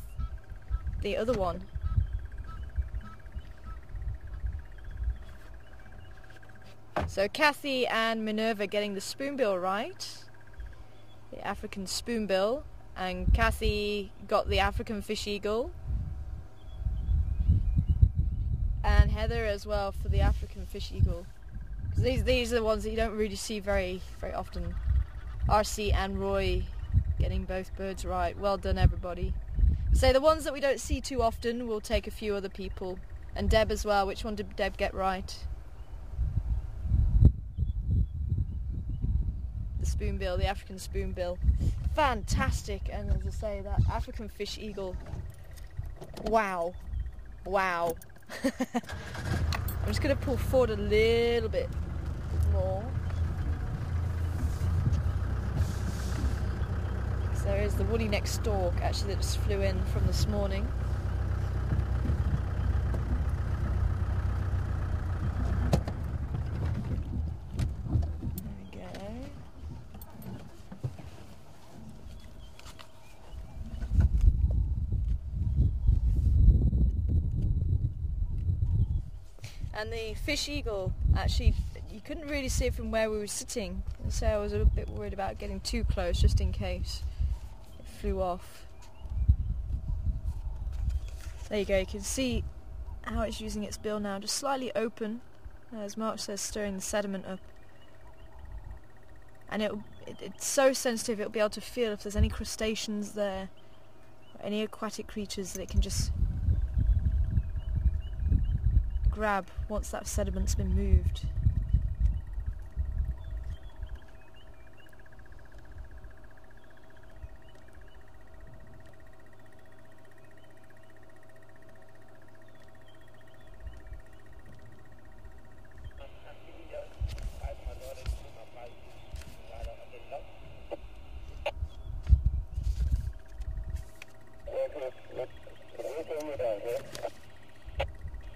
the other one? So Kathy and Minerva getting the spoonbill right. The African spoonbill, and Kathy got the African fish eagle, and Heather as well for the African fish eagle. Because these are the ones that you don't really see very often. RC and Roy getting both birds right. Well done, everybody. So the ones that we don't see too often, we'll take a few other people, and Deb as well. Which one did Deb get right? Spoonbill, the African spoonbill. Fantastic. And as I say, that African fish eagle. Wow. I'm just going to pull forward a little bit more. So there is the woolly-necked stork actually that just flew in from this morning. And the fish eagle, actually, you couldn't really see it from where we were sitting, so I was a bit worried about getting too close just in case it flew off. There you go, you can see how it's using its bill now, just slightly open, as Mark says, stirring the sediment up. And it's so sensitive, it'll be able to feel if there's any crustaceans there, or any aquatic creatures that it can just grab once that sediment's been moved.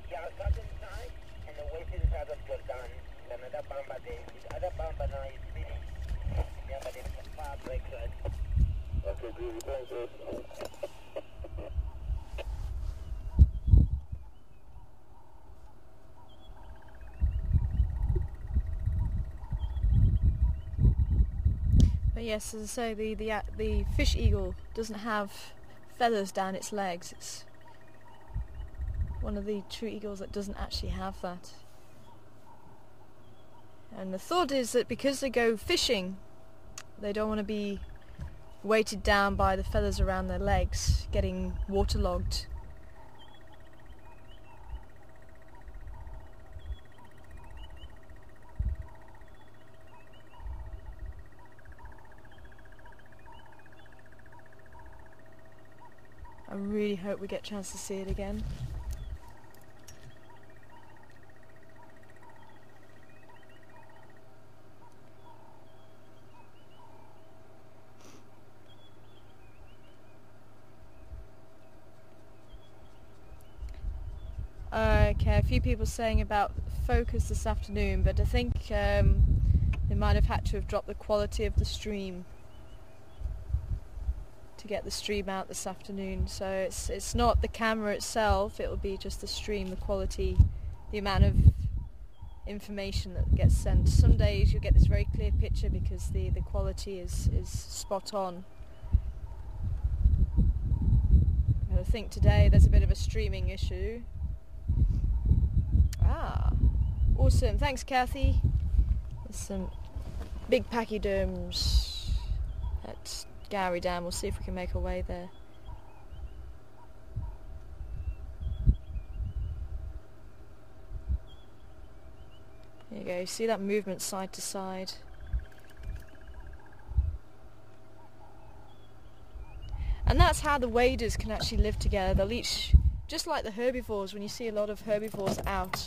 Yeah, got inside, and the weight is out of Jordaan. Another bamba there. This other bamba now is finished. Yeah, but it's a far break, right? Okay, good. Thanks, sir. But yes, as I say, the fish eagle doesn't have feathers down its legs. It's one of the true eagles that doesn't actually have that. And the thought is that because they go fishing, they don't want to be weighted down by the feathers around their legs, getting waterlogged. I really hope we get a chance to see it again. Okay, a few people saying about focus this afternoon, but I think they might have had to have dropped the quality of the stream to get the stream out this afternoon. So it's not the camera itself, it will be just the stream, the quality, the amount of information that gets sent. Some days you'll get this very clear picture because the quality is spot on. And I think today there's a bit of a streaming issue. Ah, awesome. Thanks, Kathy. There's some big pachyderms at Gowrie Dam. We'll see if we can make our way there. There you go. You see that movement side to side. And that's how the waders can actually live together. They'll each, just like the herbivores, when you see a lot of herbivores out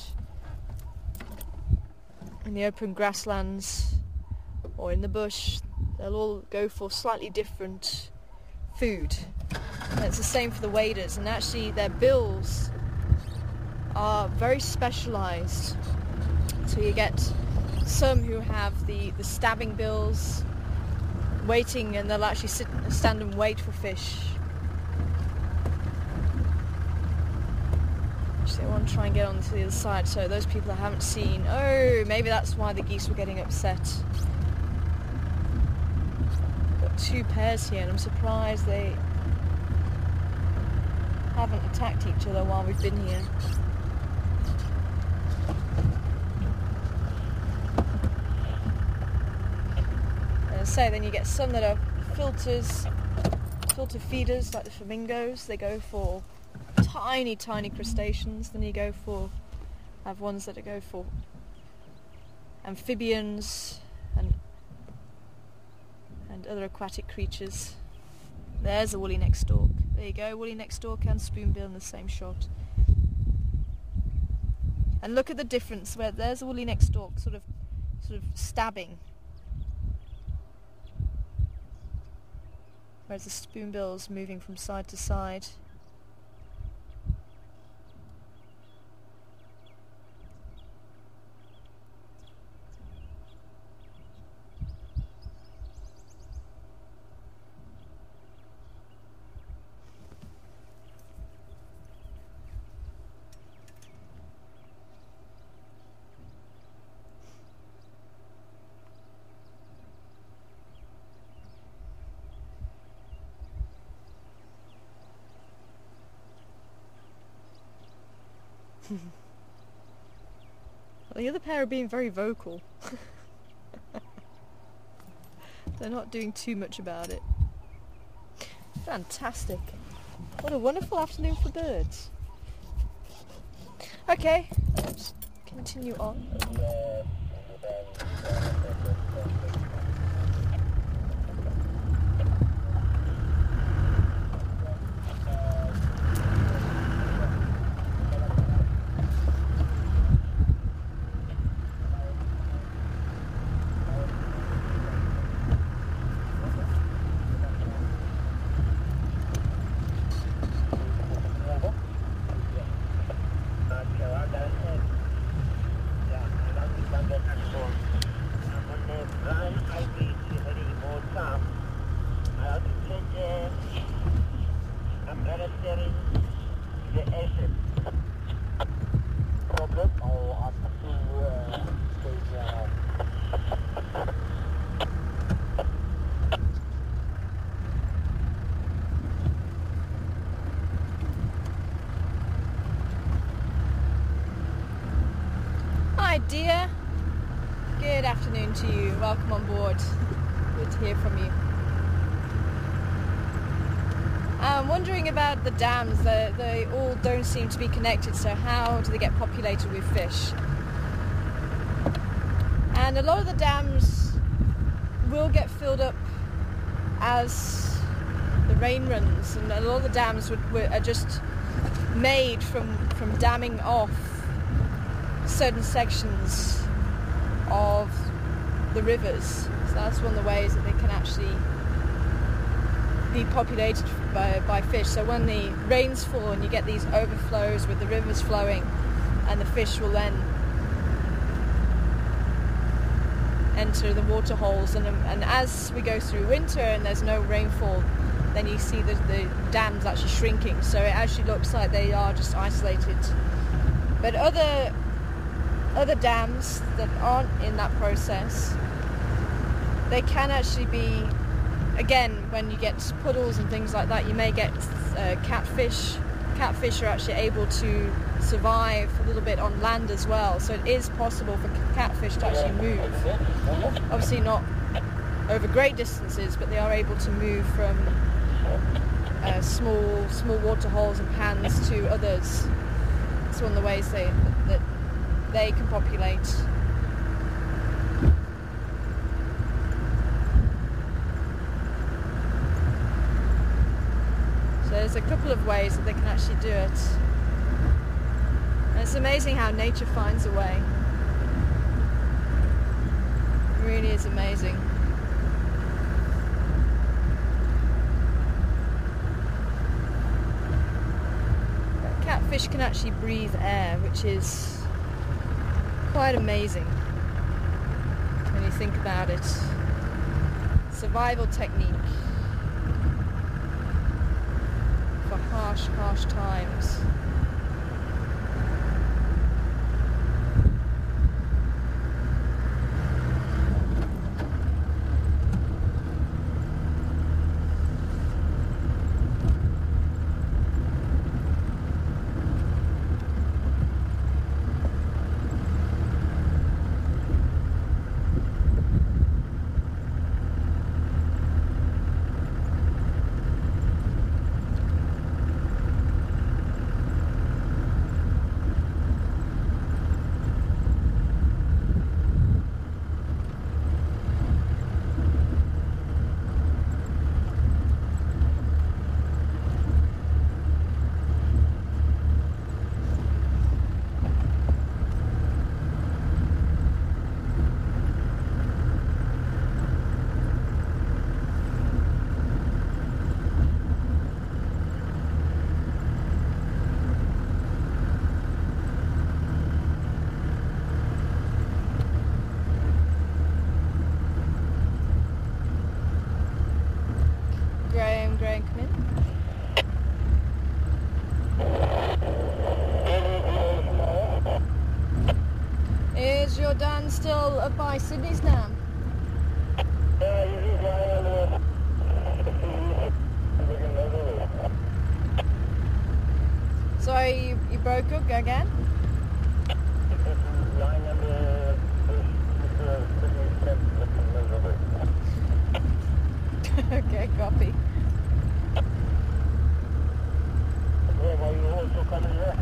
in the open grasslands or in the bush, they'll all go for slightly different food. And it's the same for the waders, and actually their bills are very specialised. So you get some who have the stabbing bills, waiting, and they'll actually stand and wait for fish. Actually, I want to try and get on to the other side, so those people I haven't seen, oh, maybe that's why the geese were getting upset. Got two pairs here, and I'm surprised they haven't attacked each other while we've been here. As I say, then you get some that are filter feeders, like the flamingos. They go for tiny crustaceans. Then you have ones that go for amphibians and other aquatic creatures. There's a woolly neck stork. There you go, woolly neck stork and spoonbill in the same shot. And look at the difference where there's a woolly neck stork sort of stabbing, whereas the spoonbill's moving from side to side. The other pair are being very vocal. They're not doing too much about it. Fantastic. What a wonderful afternoon for birds. Okay, let's continue on. Hi dear, good afternoon to you, welcome on board, good to hear from you. I'm wondering about the dams, they all don't seem to be connected, so how do they get populated with fish? And a lot of the dams will get filled up as the rain runs, and a lot of the dams are just made from damming off certain sections of the rivers. So that's one of the ways that they can actually be populated by fish. So when the rains fall and you get these overflows with the rivers flowing, and the fish will then enter the water holes, and as we go through winter and there's no rainfall, then you see the dams actually shrinking, so it actually looks like they are just isolated. But other dams that aren't in that process, they can actually be, again, when you get puddles and things like that, you may get catfish. Catfish are actually able to survive a little bit on land as well, so it is possible for catfish to actually move. Obviously not over great distances, but they are able to move from small water holes and pans to others. It's one of the ways that they can populate. So there's a couple of ways that they can actually do it. And it's amazing how nature finds a way. It really is amazing. Catfish can actually breathe air, which is quite amazing when you think about it. Survival technique for harsh times. Graham, come in. Is Jordaan still up by Sydney's now? Sorry, you broke up again? copy. Are you also coming here?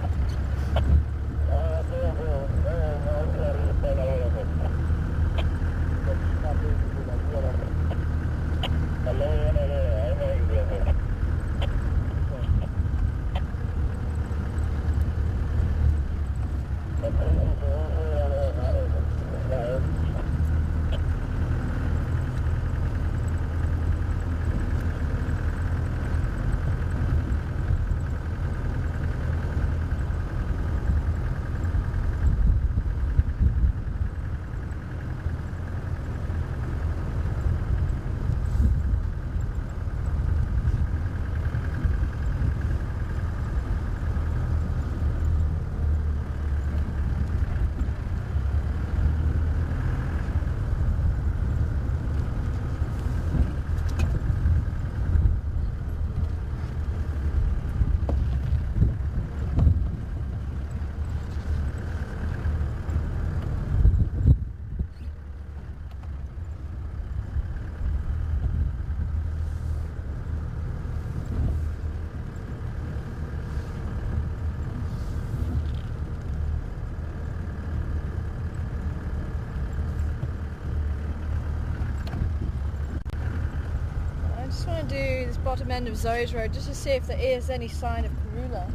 I just want to do this bottom end of Zoe's Road just to see if there is any sign of Karula.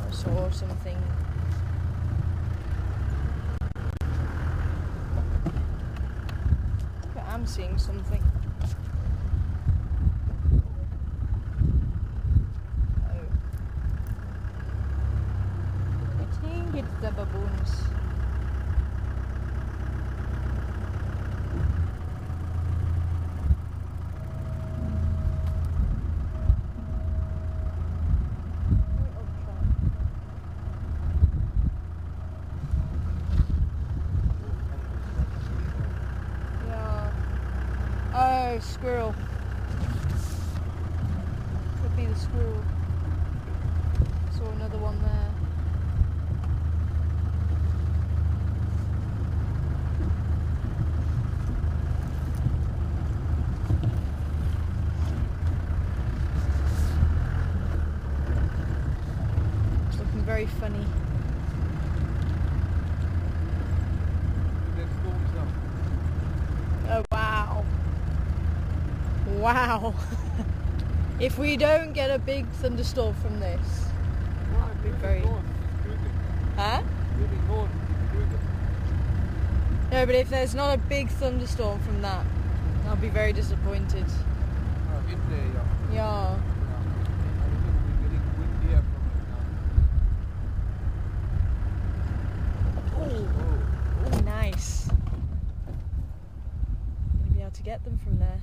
I saw something. But I'm seeing something. It's the baboons. Yeah. Oh, squirrel. Could be the squirrel. Saw another one there. Very funny. Oh wow. Wow. If we don't get a big thunderstorm from this, that'd be very... Huh? No, but if there's not a big thunderstorm from that, I'll be very disappointed. Yeah. Oh, nice. Gonna be able to get them from there.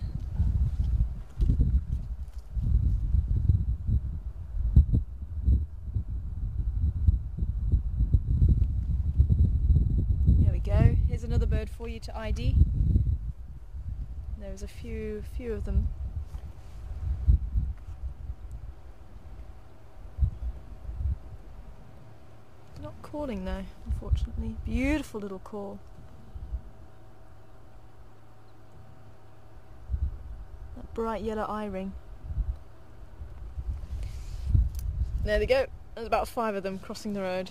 There we go. Here's another bird for you to ID. There's a few of them. Not calling though, unfortunately. Beautiful little call. That bright yellow eye ring. There they go. There's about 5 of them crossing the road.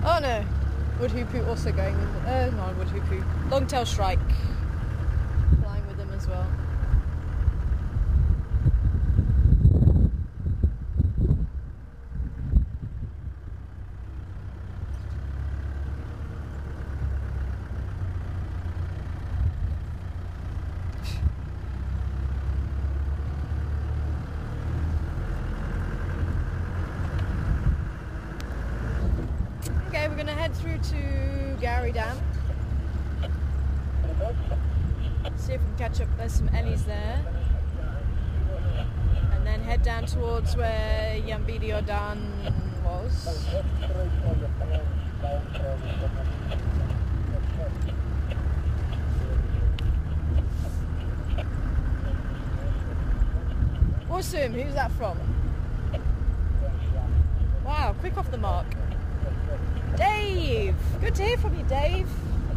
Oh no! Wood hoopoo also going with them. Not wood hoopoo. Long-tailed shrike. Flying with them as well. Okay, we're going to head through to Gowrie Dam. See if we can catch up. There's some ellies there. And then head down towards where Yambidi Jordaan was. Awesome. Who's that from? Wow, quick off the mark. Dave! Good to hear from you, Dave.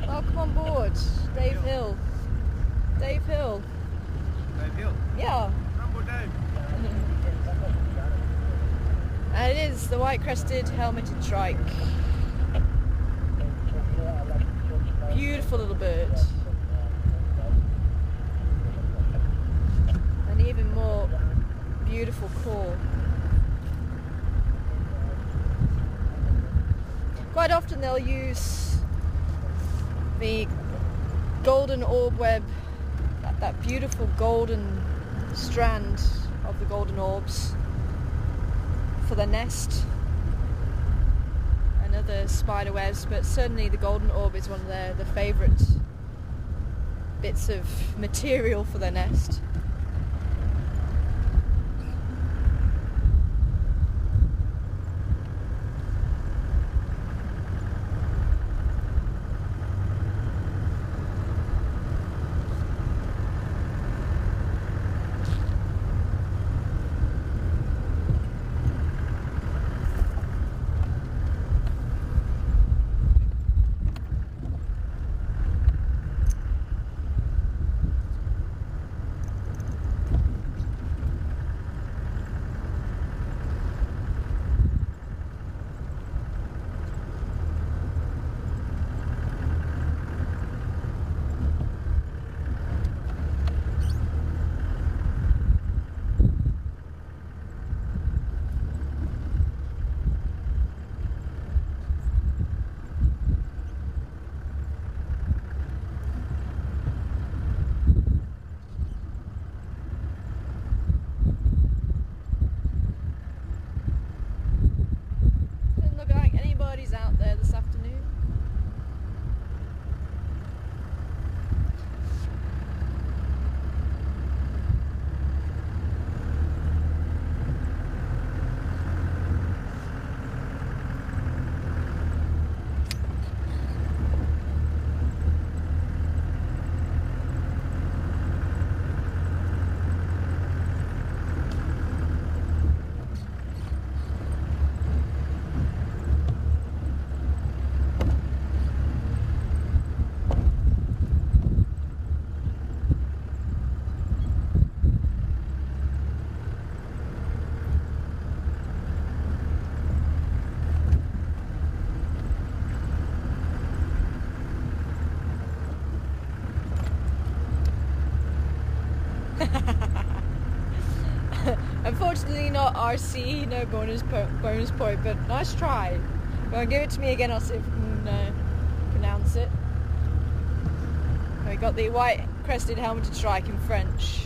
Welcome on board. Dave Hill. Dave Hill. Dave Hill. Yeah. Number Dave. And it is the white-crested helmeted shrike. Beautiful little bird. An even more beautiful call. Quite often they'll use the golden orb web, that beautiful golden strand of the golden orbs, for their nest and other spider webs, but certainly the golden orb is one of their favourite bits of material for their nest. Out there this afternoon. Unfortunately not RC, no bonus point, but nice try. Well, give it to me again, I'll see if I can pronounce it. We got the white crested helmeted shrike in French.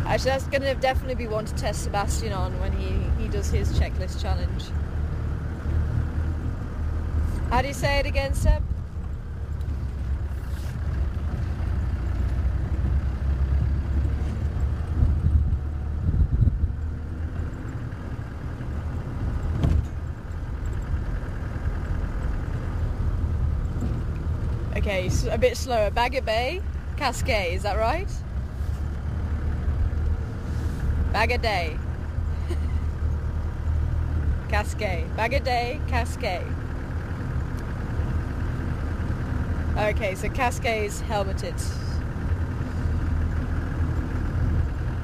Actually, that's going to definitely be one to test Sebastian on when he does his checklist challenge. How do you say it again, Seb? Okay, so a bit slower. Bagot Bay, Cascade, is that right? Bagot Day. Cascade. Bagot Day, Cascade. Okay, so Cascade's helmeted.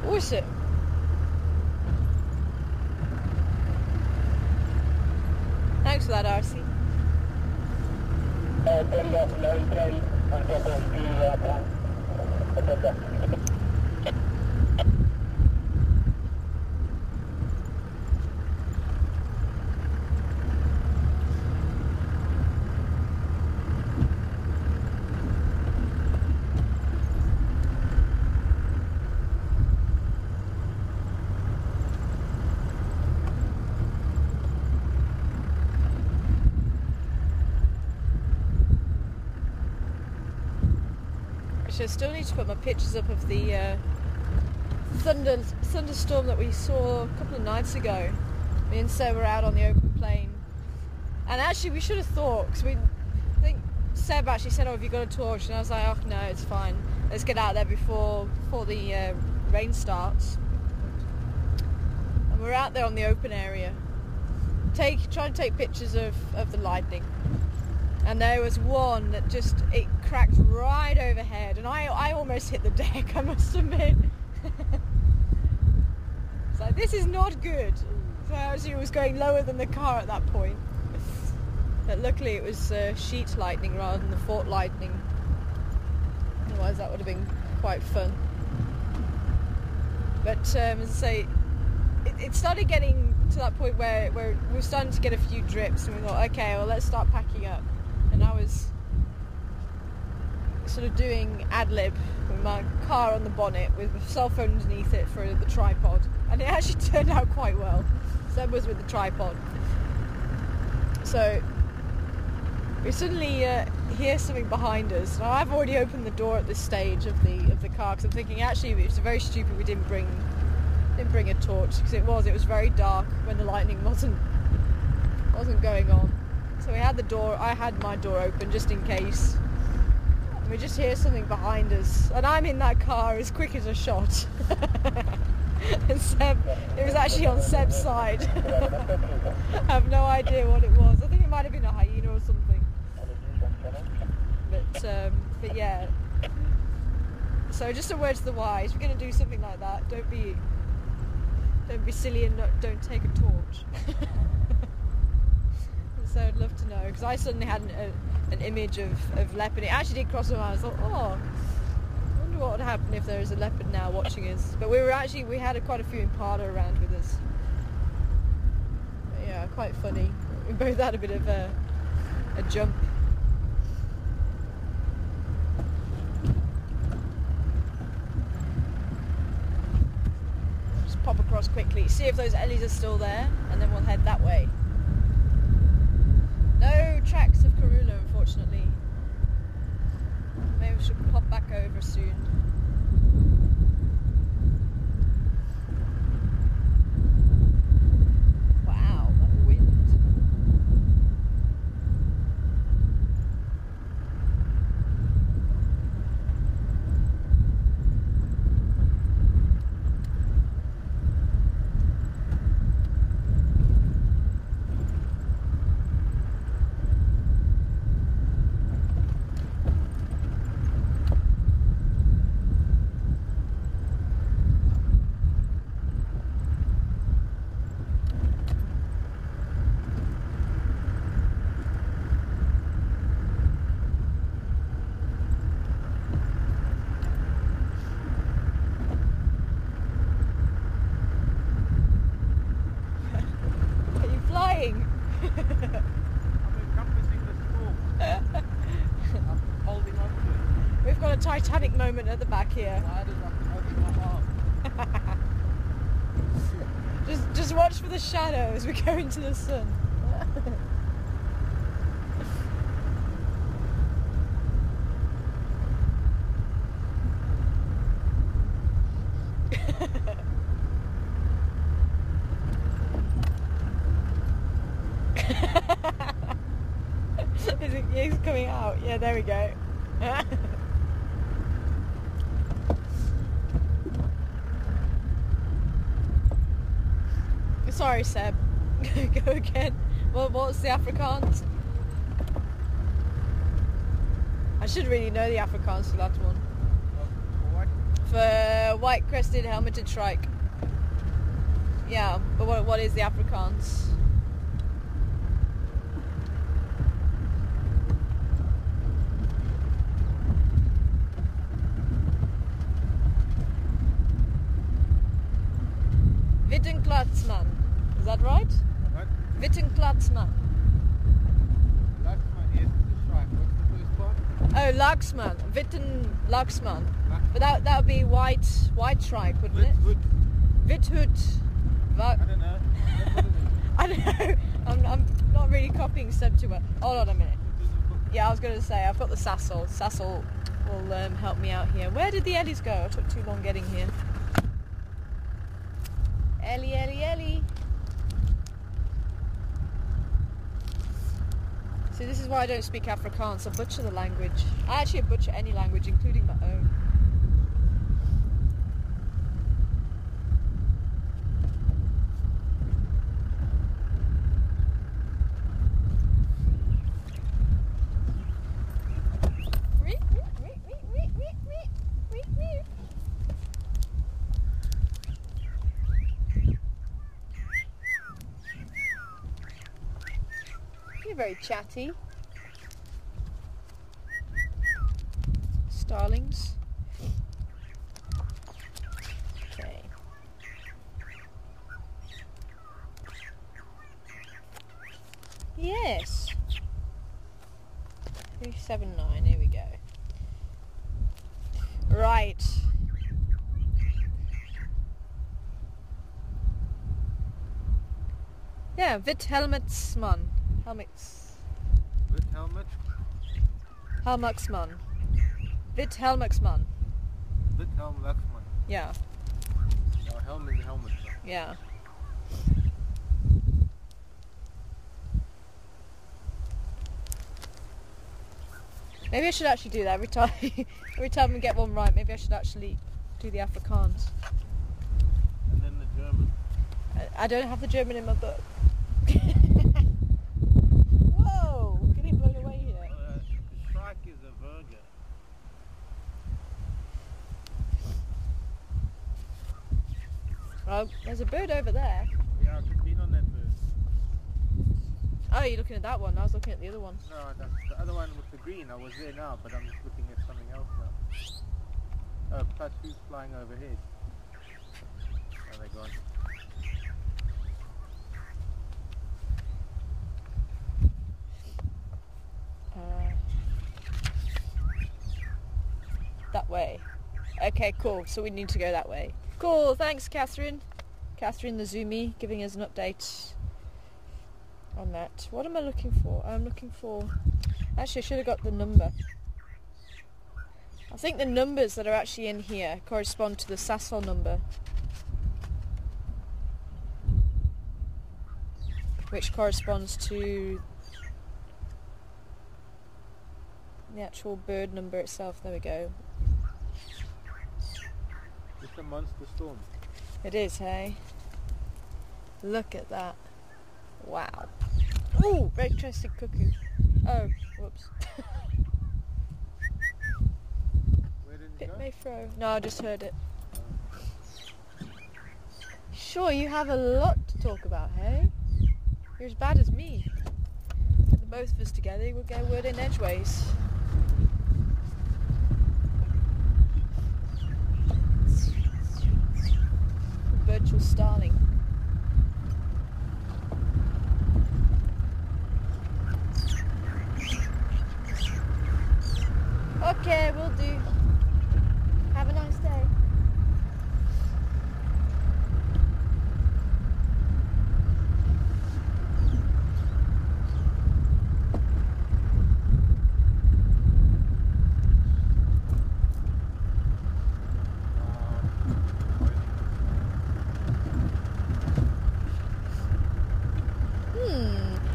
Awesome. Thanks for that, RC. I still need to put my pictures up of the thunderstorm that we saw a couple of nights ago. Me and Seb were out on the open plain, and actually we should have thought, because I think Seb actually said, "Oh, have you got a torch?" And I was like, "Oh no, it's fine. Let's get out there before the rain starts." And we're out there on the open area, trying to take pictures of the lightning. And there was one that it cracked right overhead, and I almost hit the deck, I must admit. It's like, this is not good. So actually it was going lower than the car at that point. But luckily it was sheet lightning rather than the fort lightning. Otherwise that would have been quite fun. But as I say, it started getting to that point where we were starting to get a few drips, and we thought, okay, well, let's start packing up. And I was sort of doing ad-lib with my car on the bonnet with my cell phone underneath it for the tripod, and it actually turned out quite well. Seb was with the tripod. So we suddenly hear something behind us. Now, I've already opened the door at this stage of the car, because I'm thinking actually it was very stupid we didn't bring a torch, because it was very dark when the lightning wasn't going on. So I had my door open just in case. And we just hear something behind us, and I'm in that car as quick as a shot. And Seb, it was actually on Seb's side. I have no idea what it was. I think it might have been a hyena or something. But yeah. So just a word to the wise: we're going to do something like that, don't be silly and don't take a torch. So I'd love to know, because I suddenly had an image of leopard. It actually did cross my mind. I thought, oh, I wonder what would happen if there was a leopard now watching us. But we had quite a few impala around with us. But yeah, quite funny. We both had a bit of a jump. Just pop across quickly, see if those ellies are still there, and then we'll head that way. No tracks of Karula, unfortunately. Maybe we should pop back over soon. Wow, that wind. Titanic moment at the back here. just watch for the shadow as we go into the sun. He's coming out. Yeah, there we go. Sorry, Seb. Go again. What's the Afrikaans? I should really know the Afrikaans for that one. What? For white-crested helmeted shrike. Yeah, but what is the Afrikaans? Wittenklatsman. Is that right? What? Wittenklatsman. Laxman, yes, it's a shrike. What's the first part? Oh, Laxman. Wittenlaxman. But that would be white shrike, wouldn't it? Withut. I don't know. I don't know. I'm not really copying Seb too well. Hold on a minute. Yeah, I was going to say, I've got the Sassel. Sassel will help me out here. Where did the Ellies go? I took too long getting here. Ellie. See, this is why I don't speak Afrikaans. I butcher the language. I actually butcher any language, including my own. You're very chatty. Starlings. Okay. Yes. 379, here we go. Right. Yeah, Vit Helmetsman. With helmet? Helmetsman. Vit Helmetsman. With helmet. Yeah, No, helmet is helmet. yeah. Maybe I should actually do that every time. Every time we get one right, maybe I should actually do the Afrikaans. And then the German. I don't have the German in my book. Whoa! Getting blown away here. The shrike is a burger. Oh, there's a bird over there. Yeah, I've been on that bird. Oh, you're looking at that one. I was looking at the other one. No, that's the other one with the green. I was there now, but I'm just looking at something else now. Plus who's flying overhead? Oh, they're gone. That way. Okay, cool. So we need to go that way. Cool. Thanks, Catherine. Catherine the Zoomie giving us an update on that. What am I looking for? I'm looking for... Actually, I should have got the number. I think the numbers that are actually in here correspond to the Sasol number, which corresponds to the actual bird number itself. There we go. It's a monster storm. It is, hey? Look at that. Wow. Ooh, very interesting cuckoo. Oh, whoops. Where did it It go? may throw. No, I just heard it. Sure, you have a lot to talk about, hey? You're as bad as me. Put the both of us together, we'll get a word in edgeways. Virtual starling. Okay, will do. Have a nice day.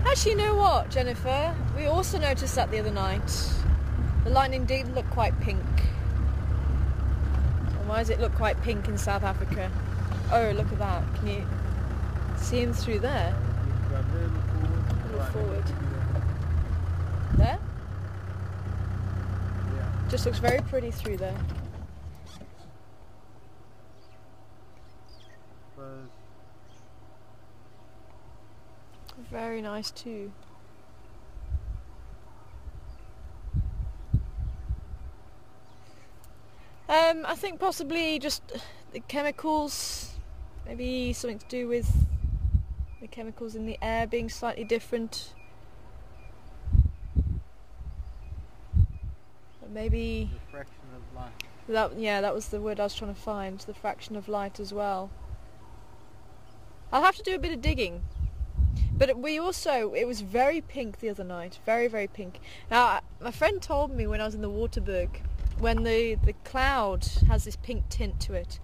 Actually, you know what, Jennifer? We also noticed that the other night. The lightning did look quite pink. And why does it look quite pink in South Africa? Oh, look at that. Can you see him through there? A little forward. There? Yeah. Just looks very pretty through there. But Very nice too. I think possibly just the chemicals, maybe something to do with the chemicals in the air being slightly different. Or maybe the fraction of light. that was the word I was trying to find, the fraction of light as well. I'll have to do a bit of digging. But it was very pink the other night, very, very pink. Now, my friend told me when I was in the Waterberg, when the cloud has this pink tint to it,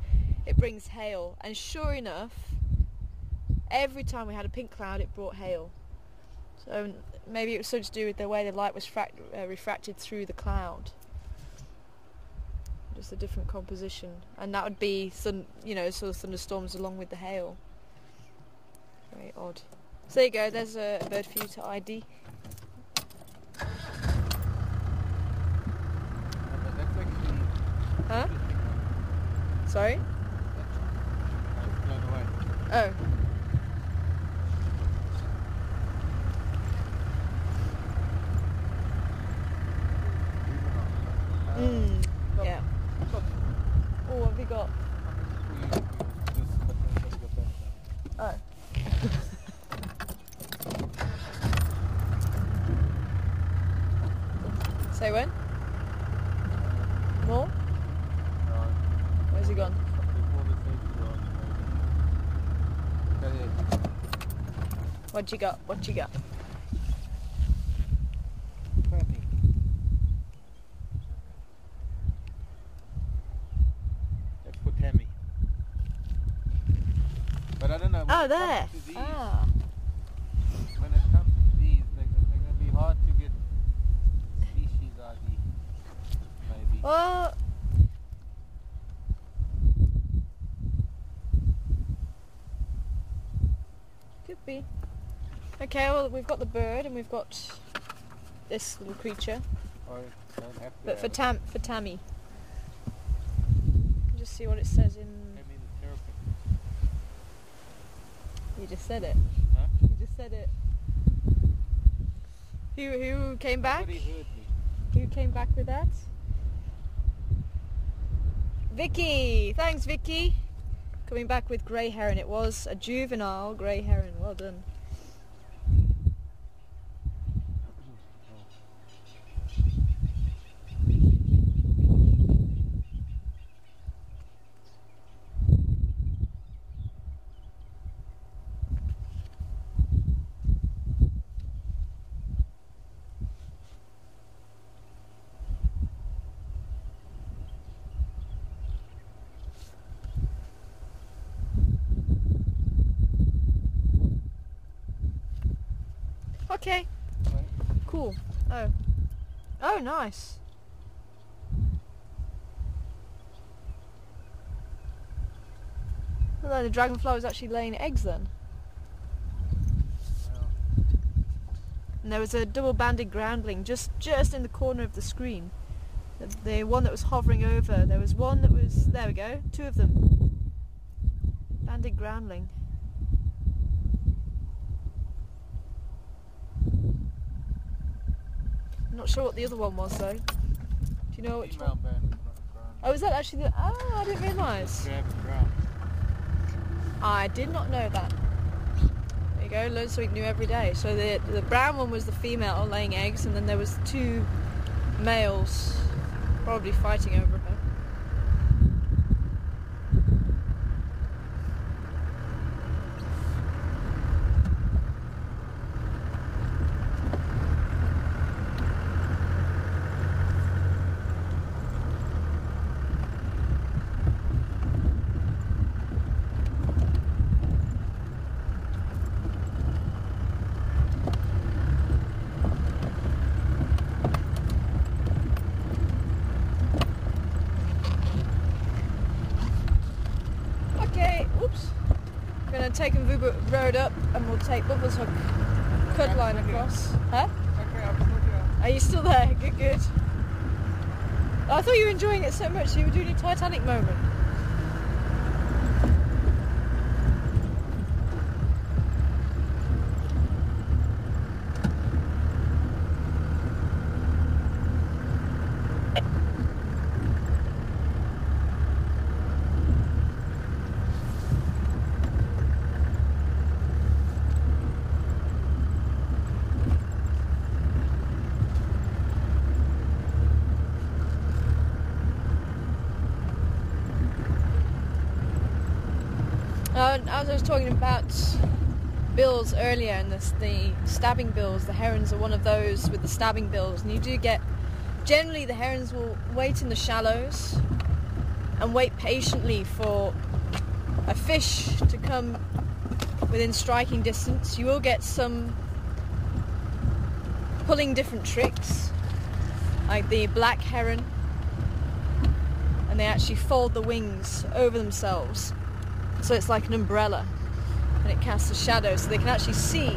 it brings hail. And sure enough, every time we had a pink cloud, it brought hail. So maybe it was something to do with the way the light was refracted through the cloud. Just a different composition, and that would be sort of thunderstorms along with the hail. Very odd. So there you go. There's a bird for you to ID. That's actually... Huh? Sorry? That's blown away. Oh. Yeah. Oh, what have we got? Oh. Say when? More? Where's he gone? What you got? What you got? That's for Tammy. But I don't know. Oh, there. Ah. When it comes to these, they're going to be hard to get species ID. Maybe. Well, could be. Okay, well, we've got the bird and we've got this little creature. Or don't have to But for have it. Tammy. Just see what it says in... Tammy the terrapin. You just said it. Huh? You just said it. Who came back? Nobody heard me. Who came back with that? Vicky! Thanks, Vicky! Coming back with grey heron. It was a juvenile grey heron. Well done. Okay. Right. Cool. Oh. Oh, nice. Well, the dragonfly was actually laying eggs then. Well, And there was a double-banded groundling just in the corner of the screen. The one that was hovering over. There was one that was... There we go. Two of them. Banded groundling. I'm not sure what the other one was though. Do you know which female one? band is not ground. Oh, is that actually the... Oh, I didn't realise. Grab and ground. I did not know that. There you go, learn something new every day. So the brown one was the female laying eggs, and then there was two males probably fighting over her. Take Mvubu Road up and we'll take Bubbles Hook Cud line across. Huh? Okay, I'll put you. Are you still there? Good, good. I thought you were enjoying it so much, you were doing your Titanic moment. As I was talking about bills earlier, and the stabbing bills, the herons are one of those with the stabbing bills, and you do get, generally the herons will wait in the shallows and wait patiently for a fish to come within striking distance. You will get some pulling different tricks, like the black heron, and they actually fold the wings over themselves, so it's like an umbrella, and it casts a shadow, so they can actually see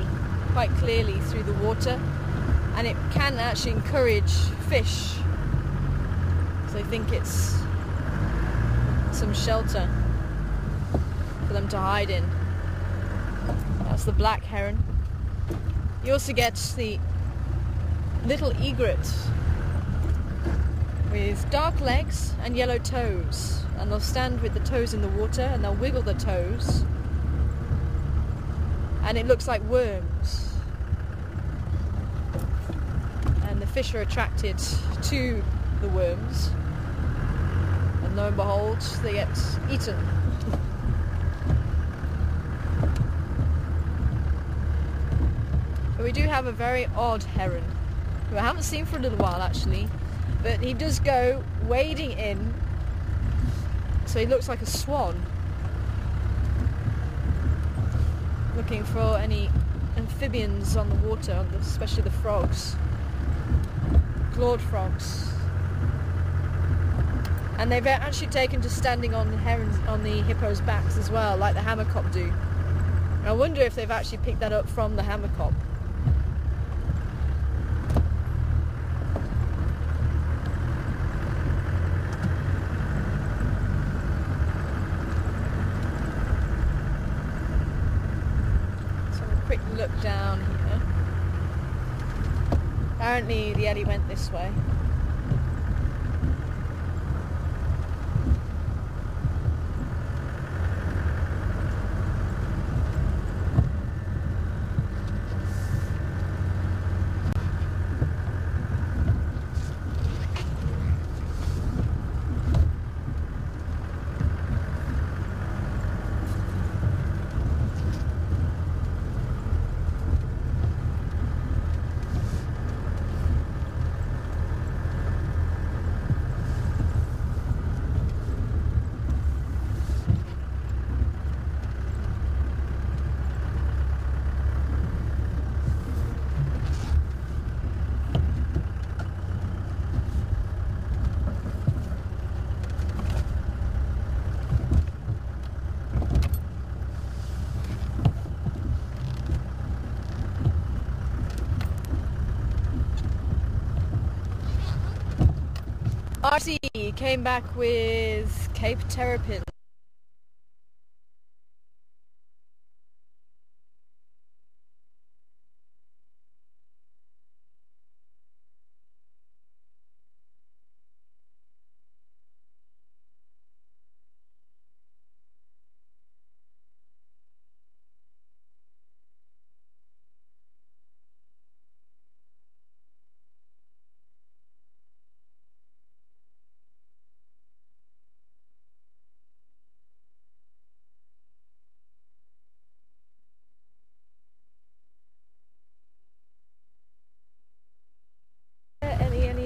quite clearly through the water, and it can actually encourage fish, so they think it's some shelter for them to hide in. That's the black heron. You also get the little egret with dark legs and yellow toes, and they'll stand with the toes in the water and they'll wiggle the toes, and it looks like worms, and the fish are attracted to the worms, and lo and behold, they get eaten. But we do have a very odd heron, who I haven't seen for a little while actually, but he does go wading in, so he looks like a swan, looking for any amphibians on the water, especially the frogs, clawed frogs. And they've actually taken to standing on the hippos' backs as well, like the hammerkop do. And I wonder if they've actually picked that up from the hammerkop. Look down here. Apparently the eddy went this way. RC came back with Cape Terrapin.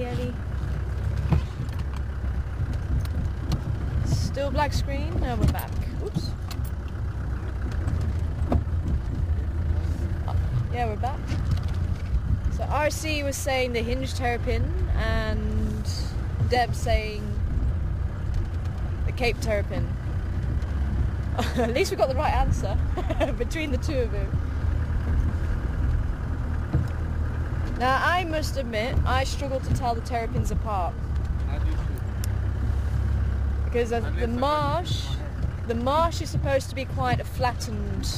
Any. Still black screen? Now we're back. Oops. Oh, yeah, we're back. So RC was saying the hinged terrapin, and Deb saying the Cape Terrapin. At least we got the right answer between the two of you. Now, I must admit, I struggle to tell the terrapins apart. I do too. Because the marsh is supposed to be quite a flattened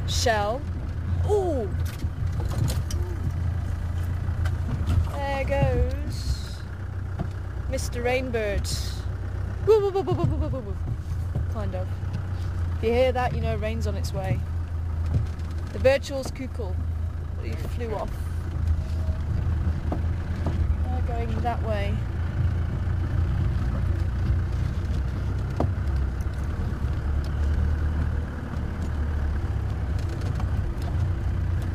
shell. Ooh! There goes Mr. Rainbird. Woo, woo, woo, woo, woo, woo, woo, woo. Kind of. If you hear that, you know rain's on its way. The virtual's cuckoo. He flew off. Going that way.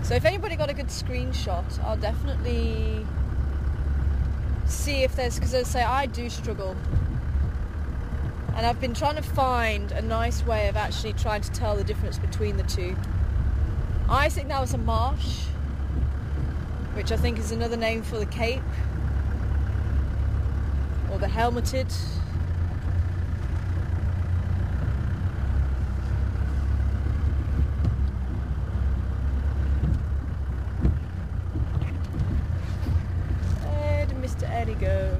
So if anybody got a good screenshot, I'll definitely see if there's, because as I say, I do struggle, and I've been trying to find a nice way of actually trying to tell the difference between the two. I think that was a marsh, which I think is another name for the cape, or the helmeted. Where did Mr. Eddie go?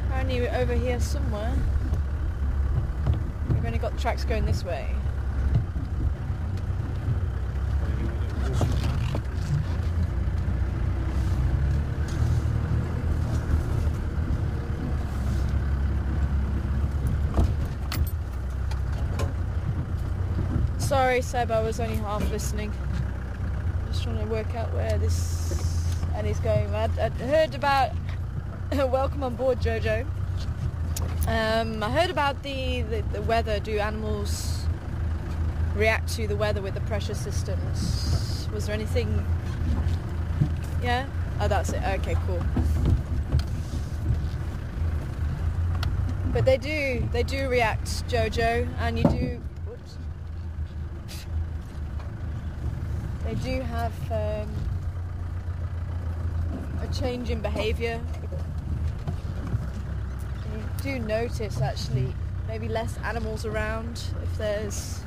Apparently we're over here somewhere. We've only got tracks going this way. Sorry, Seb, I was only half listening. Just trying to work out where this Eddie's going. I'd heard about welcome on board, Jojo. I heard about the weather. Do animals react to the weather with the pressure systems? Was there anything? Yeah? Oh, that's it. Okay, cool. But they do react, Jojo, and you do. Whoops. They do have a change in behaviour. Do notice actually maybe less animals around if there's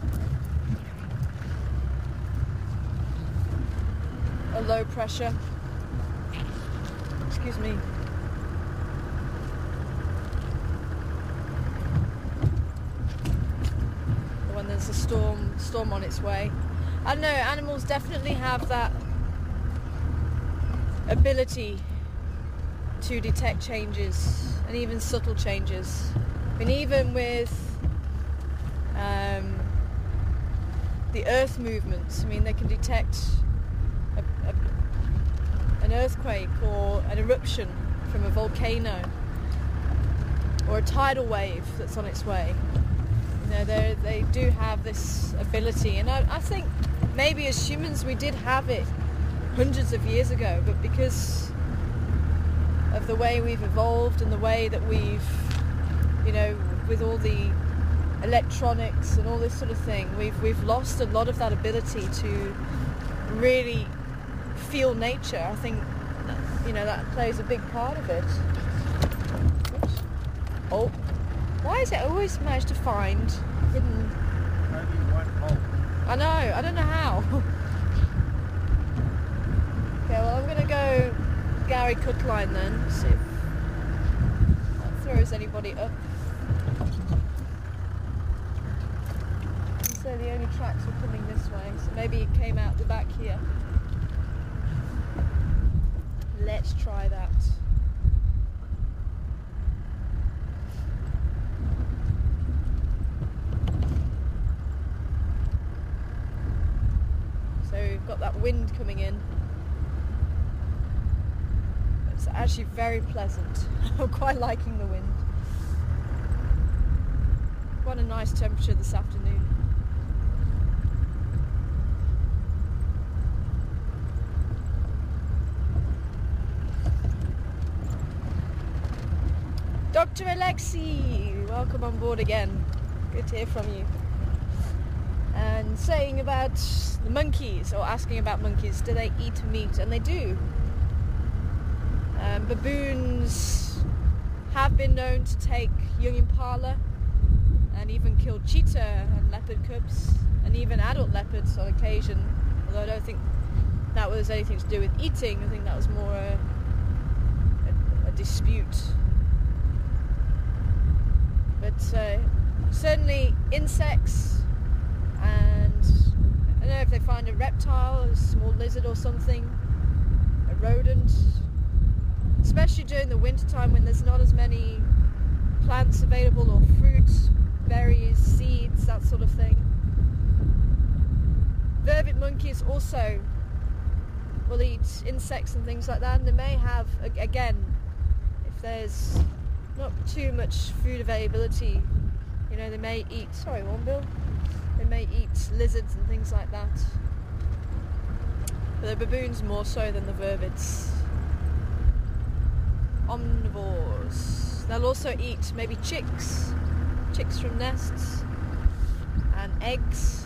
a low pressure. Excuse me. When there's a storm on its way. I don't know, animals definitely have that ability to detect changes, and even subtle changes. I mean, even with the earth movements, I mean, they can detect an earthquake or an eruption from a volcano or a tidal wave that's on its way. You know, they do have this ability, and I think maybe as humans we did have it hundreds of years ago, but because of the way we've evolved and the way that we've, you know, with all the electronics and all this sort of thing, we've lost a lot of that ability to really feel nature. I think, you know, that plays a big part of it. Oops. Oh, why is it I always manage to find hidden? Only one hole. I know, I don't know how. Okay, well I'm gonna go Gary Cutline then, see if that throws anybody up. So the only tracks were coming this way, so maybe it came out the back here. Let's try that. So we've got that wind coming in. It's actually very pleasant. I'm quite liking the wind. Quite a nice temperature this afternoon. Dr. Alexi, welcome on board again. Good to hear from you. And saying about the monkeys, or asking about monkeys, do they eat meat? And they do. Baboons have been known to take young impala and even kill cheetah and leopard cubs and even adult leopards on occasion, although I don't think that was anything to do with eating. I think that was more a dispute. But certainly insects, and I don't know if they find a reptile, a small lizard or something, a rodent, especially during the winter time when there's not as many plants available, or fruit, berries, seeds, that sort of thing. Vervet monkeys also will eat insects and things like that, and they may have, again, if there's not too much food availability, you know, they may eat, sorry Warmbill, they may eat lizards and things like that. But the baboons more so than the vervets. Omnivores. They'll also eat maybe chicks from nests, and eggs.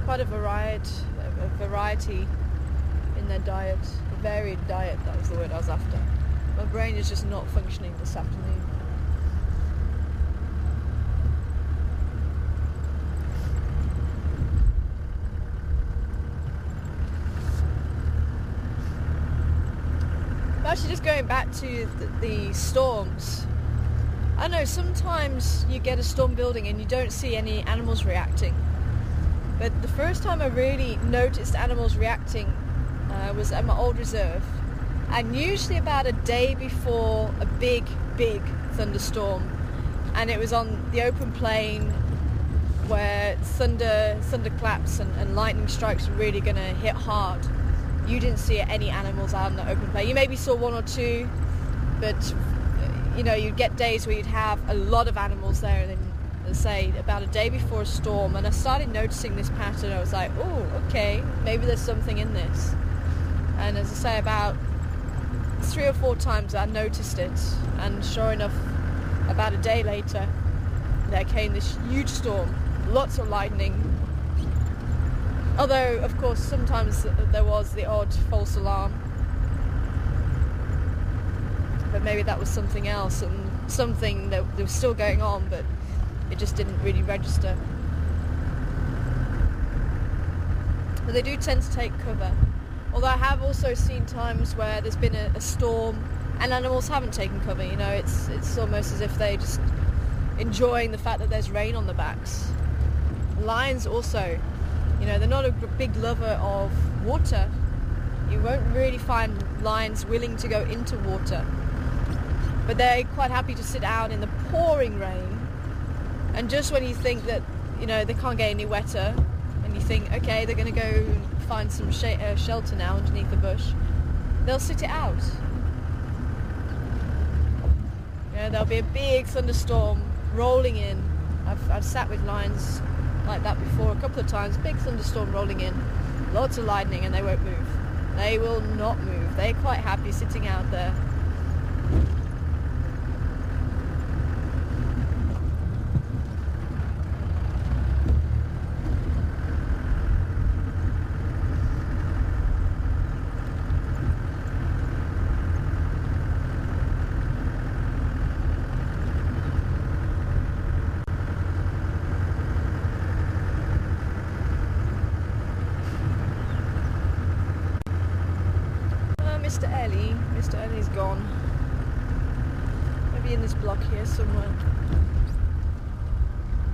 quite a variety in their diet, a varied diet. That was the word I was after. My brain is just not functioning this afternoon. But actually, just going back to the storms, I know sometimes you get a storm building and you don't see any animals reacting. But the first time I really noticed animals reacting was at my old reserve, and usually about a day before a big thunderstorm, and it was on the open plain where thunderclaps and lightning strikes were really going to hit hard. You didn't see any animals out in the open plain. You maybe saw one or two, but you know, you'd get days where you'd have a lot of animals there, and then say about a day before a storm, and I started noticing this pattern. I was like, oh, okay, maybe there's something in this. And as I say, about 3 or 4 times I noticed it, and sure enough, about a day later there came this huge storm, lots of lightning, although of course sometimes there was the odd false alarm, but maybe that was something else, and something that was still going on, but it just didn't really register. But they do tend to take cover. Although I have also seen times where there's been a storm and animals haven't taken cover. You know, it's almost as if they're just enjoying the fact that there's rain on their backs. Lions also, you know, they're not a big lover of water. You won't really find lions willing to go into water. But they're quite happy to sit out in the pouring rain. And just when you think that, you know, they can't get any wetter, and you think, okay, they're going to go find some shelter now underneath the bush, they'll sit it out. You know, there'll be a big thunderstorm rolling in. I've sat with lions like that before a couple of times. Big thunderstorm rolling in, lots of lightning, and they won't move. They will not move. They're quite happy sitting out there. Mr. Ellie's gone. Maybe in this block here somewhere.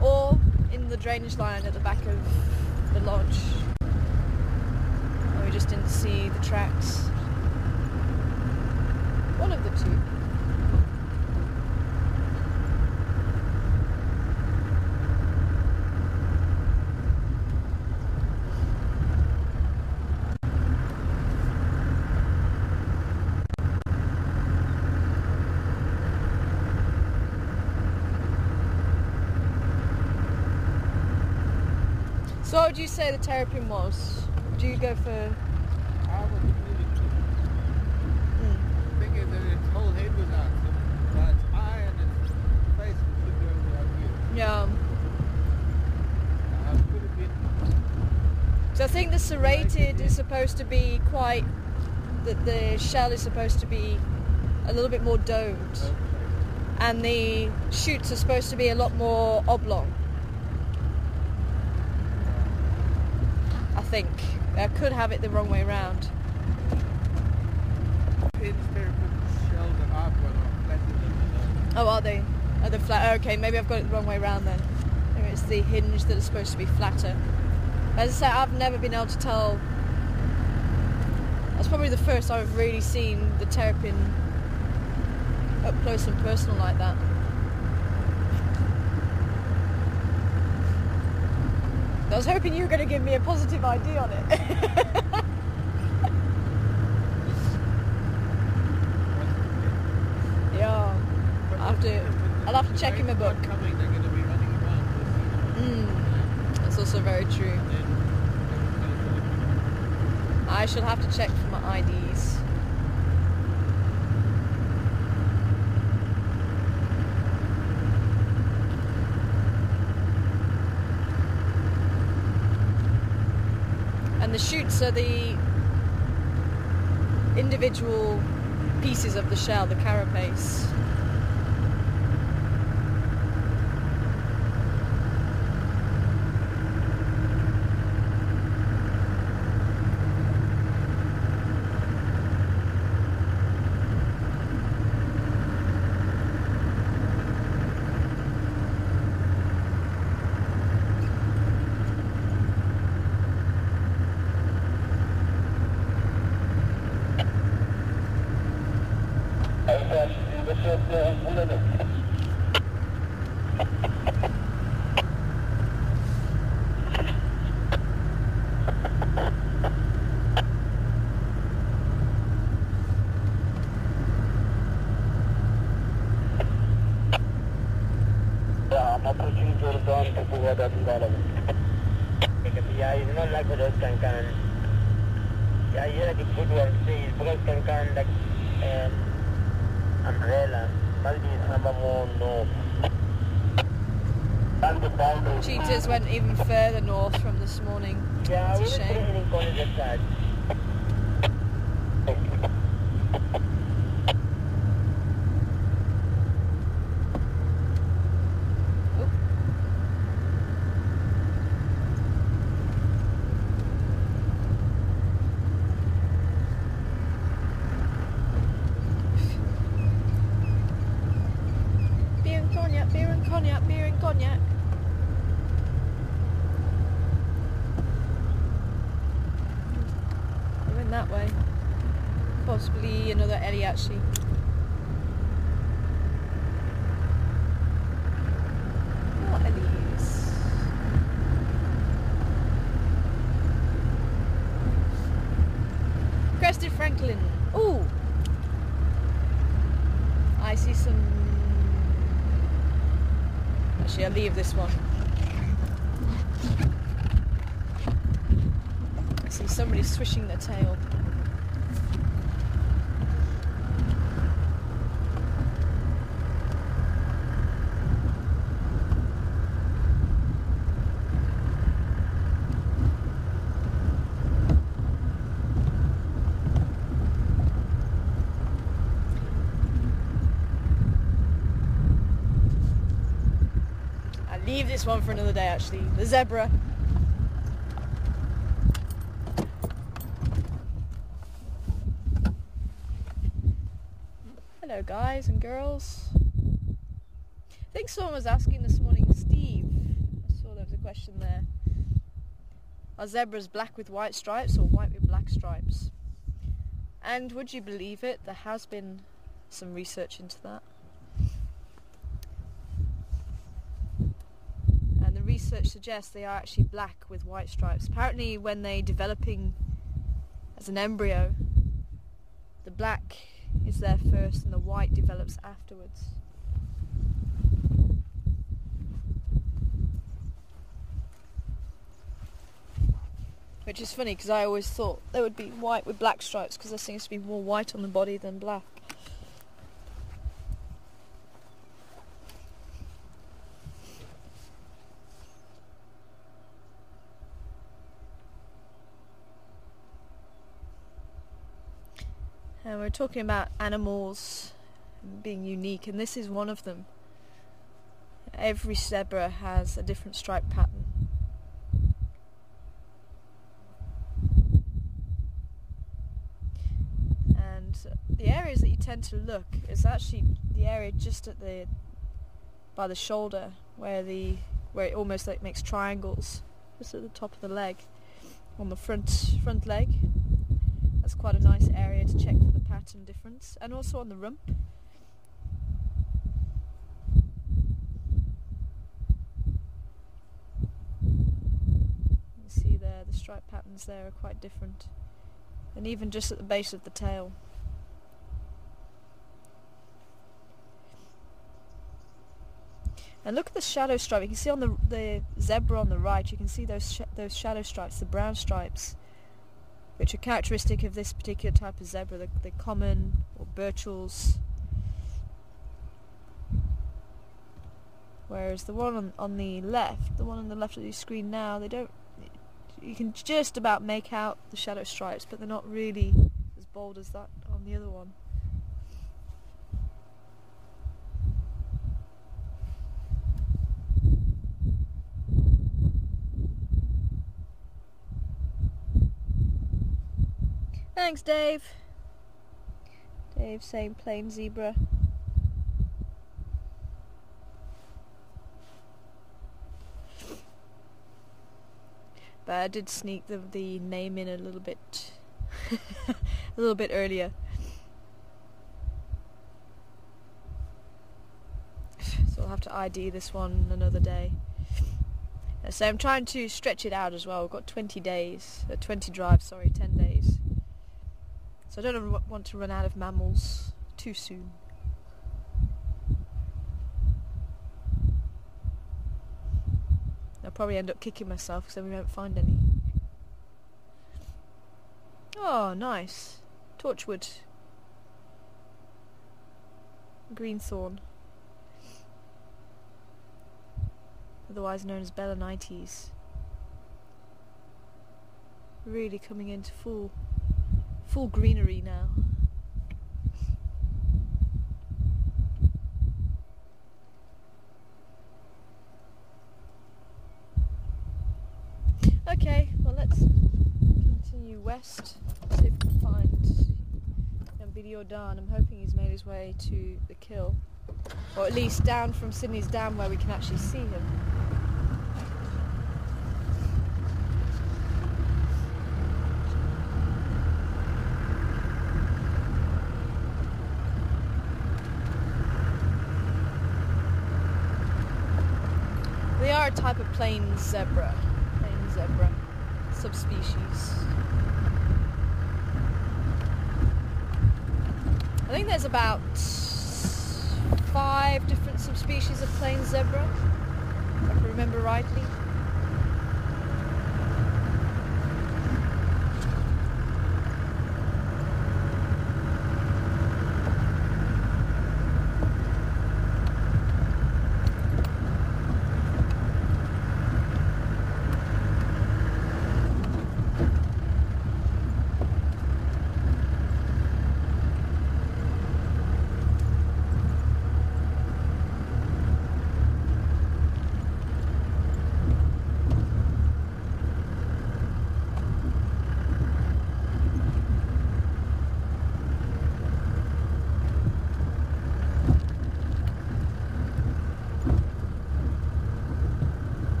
Or in the drainage line at the back of the lodge. Or we just didn't see the tracks. One of the two. So what would you say the terrapin was? Do you go for... I was really thinking that its whole head was out, but its eye and its face was looking over our view. Yeah. Could have been... So I think the serrated is supposed to be quite... The shell is supposed to be a little bit more domed. Okay. And the shoots are supposed to be a lot more oblong. I think. I could have it the wrong way around. Pinch terrapin shell that I've got are flatter than the... Oh, are they? Are they flat? Oh, okay, maybe I've got it the wrong way around then. Maybe it's the hinge that is supposed to be flatter. As I say, I've never been able to tell. That's probably the first I've really seen the terrapin up close and personal like that. I was hoping you were going to give me a positive idea on it. Yeah, I'll have to check in my book. That's also very true. I shall have to check for my IDs. And the shoots are the individual pieces of the shell, the carapace. I'm approaching Jordaan to Bugadat Galam. Yeah, it's not like those can. Yeah, you like a good one, see, because can like umbrella. Maldi is number one, no. And the boundary. Cheetahs went even further north from this morning. Yeah, It's a we're shame. putting in corner that side. Beer and cognac, beer and cognac, beer and cognac. They went that way. Possibly another Ellie actually. More Ellies. Crested Franklin. Ooh! I see some... Actually, I'll leave this one. I see somebody swishing their tail. I'll leave this one for another day actually. The zebra. Hello guys and girls. I think someone was asking this morning, Steve, I saw there was a question there. Are zebras black with white stripes or white with black stripes? And would you believe it, there has been some research into that. And the research suggests they are actually black with white stripes. Apparently when they're developing as an embryo, the black is there first and the white develops afterwards. Which is funny because I always thought they would be white with black stripes because there seems to be more white on the body than black. And we're talking about animals being unique, and this is one of them. Every zebra has a different stripe pattern. And the areas that you tend to look is actually the area just at by the shoulder, where it almost like makes triangles, just at the top of the leg, on the front leg. That's quite a nice area to check for the pattern difference, and also on the rump. You see there, the stripe patterns there are quite different, and even just at the base of the tail. And look at the shadow stripe. You can see on the zebra on the right, you can see those shadow stripes, the brown stripes, which are characteristic of this particular type of zebra, the common or Burchell's. Whereas the one on the left of the screen now, they don't You can just about make out the shadow stripes, but they're not really as bold as that on the other one. Thanks, Dave. Dave saying plain zebra. But I did sneak the name in a little bit earlier. So I'll have to ID this one another day. So I'm trying to stretch it out as well. We've got 20 days, 20 drives, sorry, 10 days. So I don't want to run out of mammals too soon. I'll probably end up kicking myself because then we won't find any. Oh, nice. Torchwood. Greenthorn. Otherwise known as Belanites. Really coming into full greenery now. Okay, well let's continue west, see if we can find Jordaan. I'm hoping he's made his way to the kill, or at least down from Sydney's Dam where we can actually see him. They are a type of plain zebra subspecies. I think there's about 5 different subspecies of plain zebra, if I remember rightly.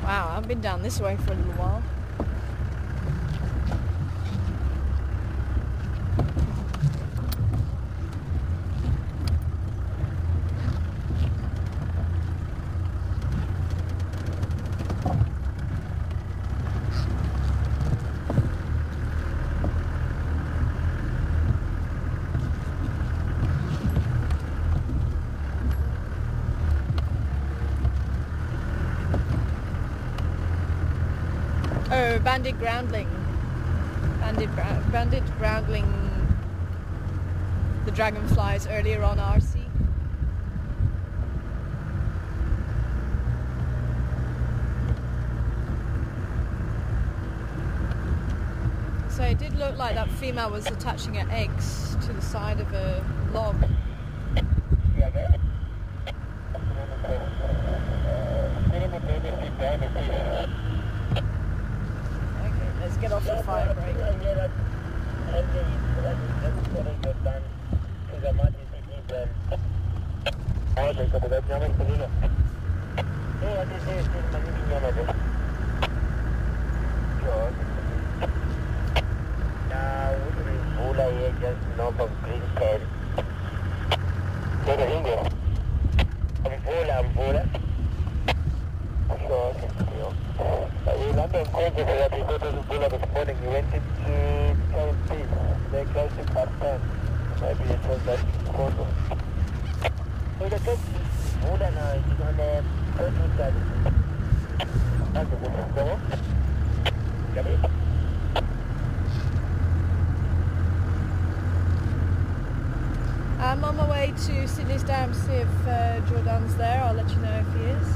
Wow, I've been down this way for a little while. Oh, banded groundling. Banded groundling. The dragonflies earlier on RC. So it did look like that female was attaching her eggs to the side of a log. Let's get off the fire break. Just north of Greenstead. Amvola. Sure, he thought it was a bull this morning. He went into KFC. They're close to Pakistan. Maybe it was that quarter. So the cook, Jordaan, he's on the first side. That's the bull. Go on. Come in. I'm on my way to Sydney's Dam to see if Jordaan's there. I'll let you know if he is.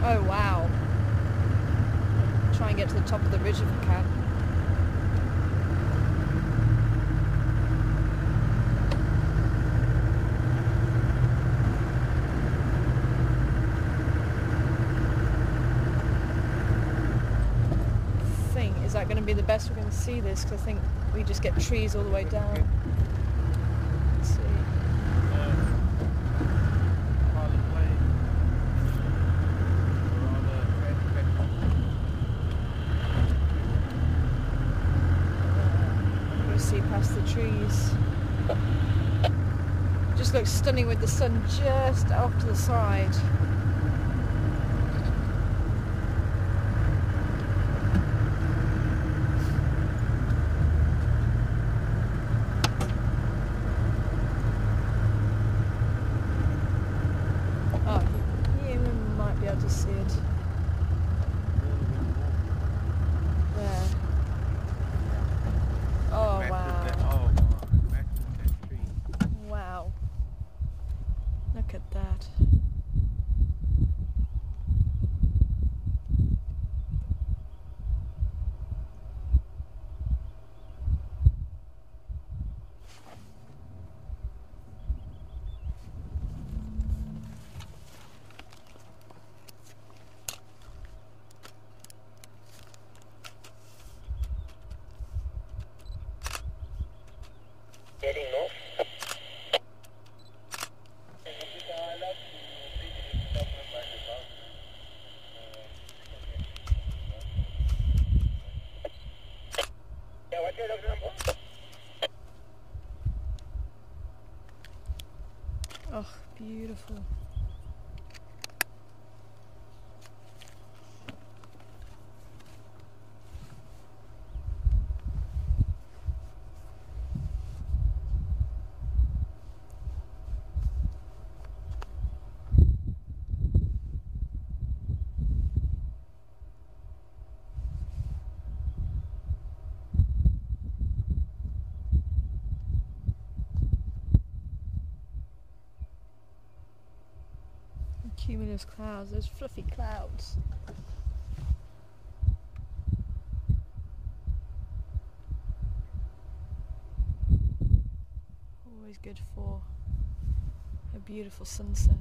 Oh wow. Try and get to the top of the ridge if we can. Is that going to be the best we're going to see this? Because I think we just get trees all the way down. Let's see. I'm going to see past the trees. Just looks stunning with the sun just off to the side. See it there. Oh wow. Wow. Look at that. Heading north. Yeah, what's your log number? Oh, beautiful. Cumulus clouds, those fluffy clouds. Always good for a beautiful sunset.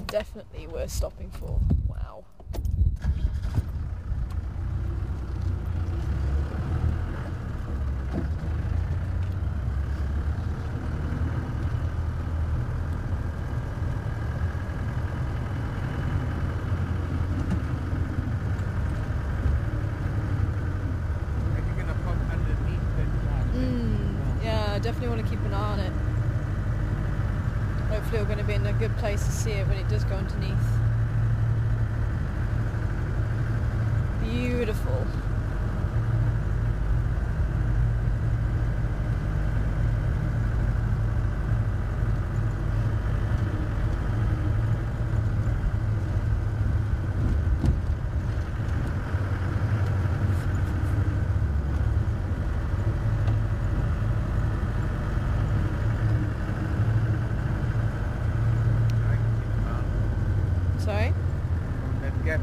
Definitely worth stopping for. Wow. Yeah, I definitely want to keep an eye on it. Hopefully we're going to be in a good place to see it when it does go underneath. Beautiful. Sorry? That gap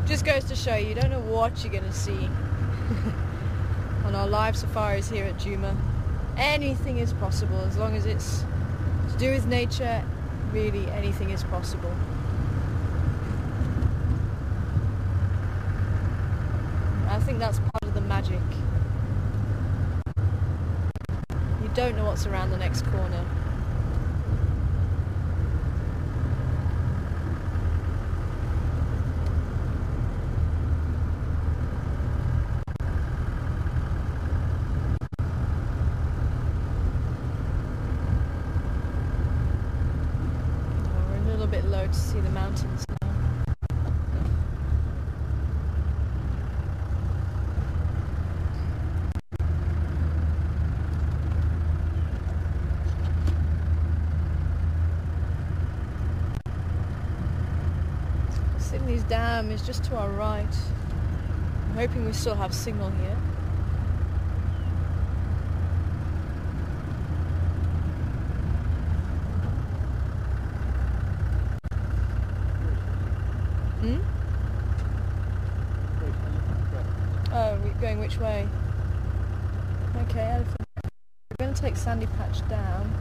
Just goes to show you don't know what you're going to see on our live safaris here at Juma. Anything is possible as long as it's to do with nature. Really, anything is possible. I think that's part of the magic. You don't know what's around the next corner. We're a little bit low to see the mountains now. Sydney's Dam is just to our right. I'm hoping we still have signal here. Oh, we're going which way? Okay, elephant. We're going to take Sandy Patch down.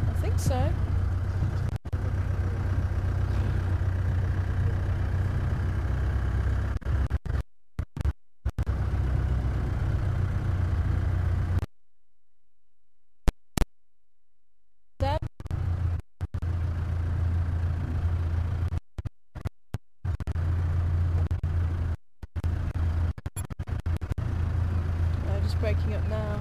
I think so. Dad? Oh, just breaking up now.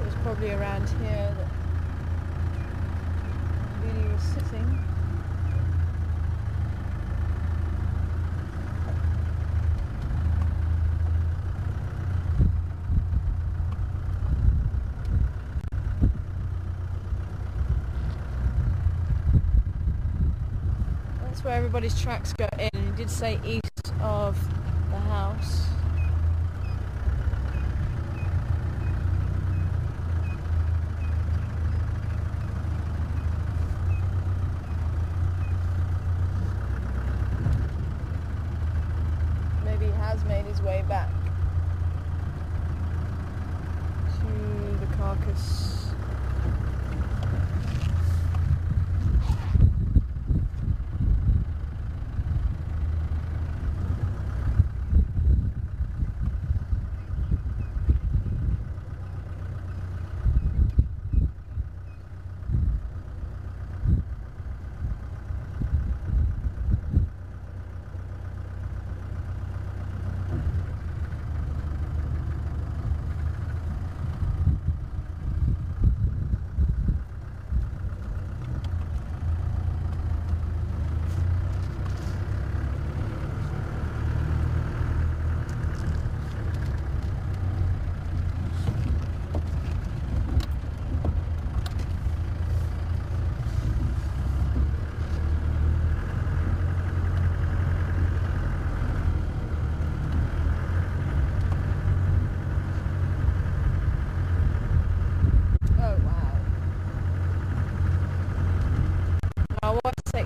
It was probably around here that Billy was sitting. That's where everybody's tracks go in. He did say east of the house. Maybe he has made his way back to the carcass.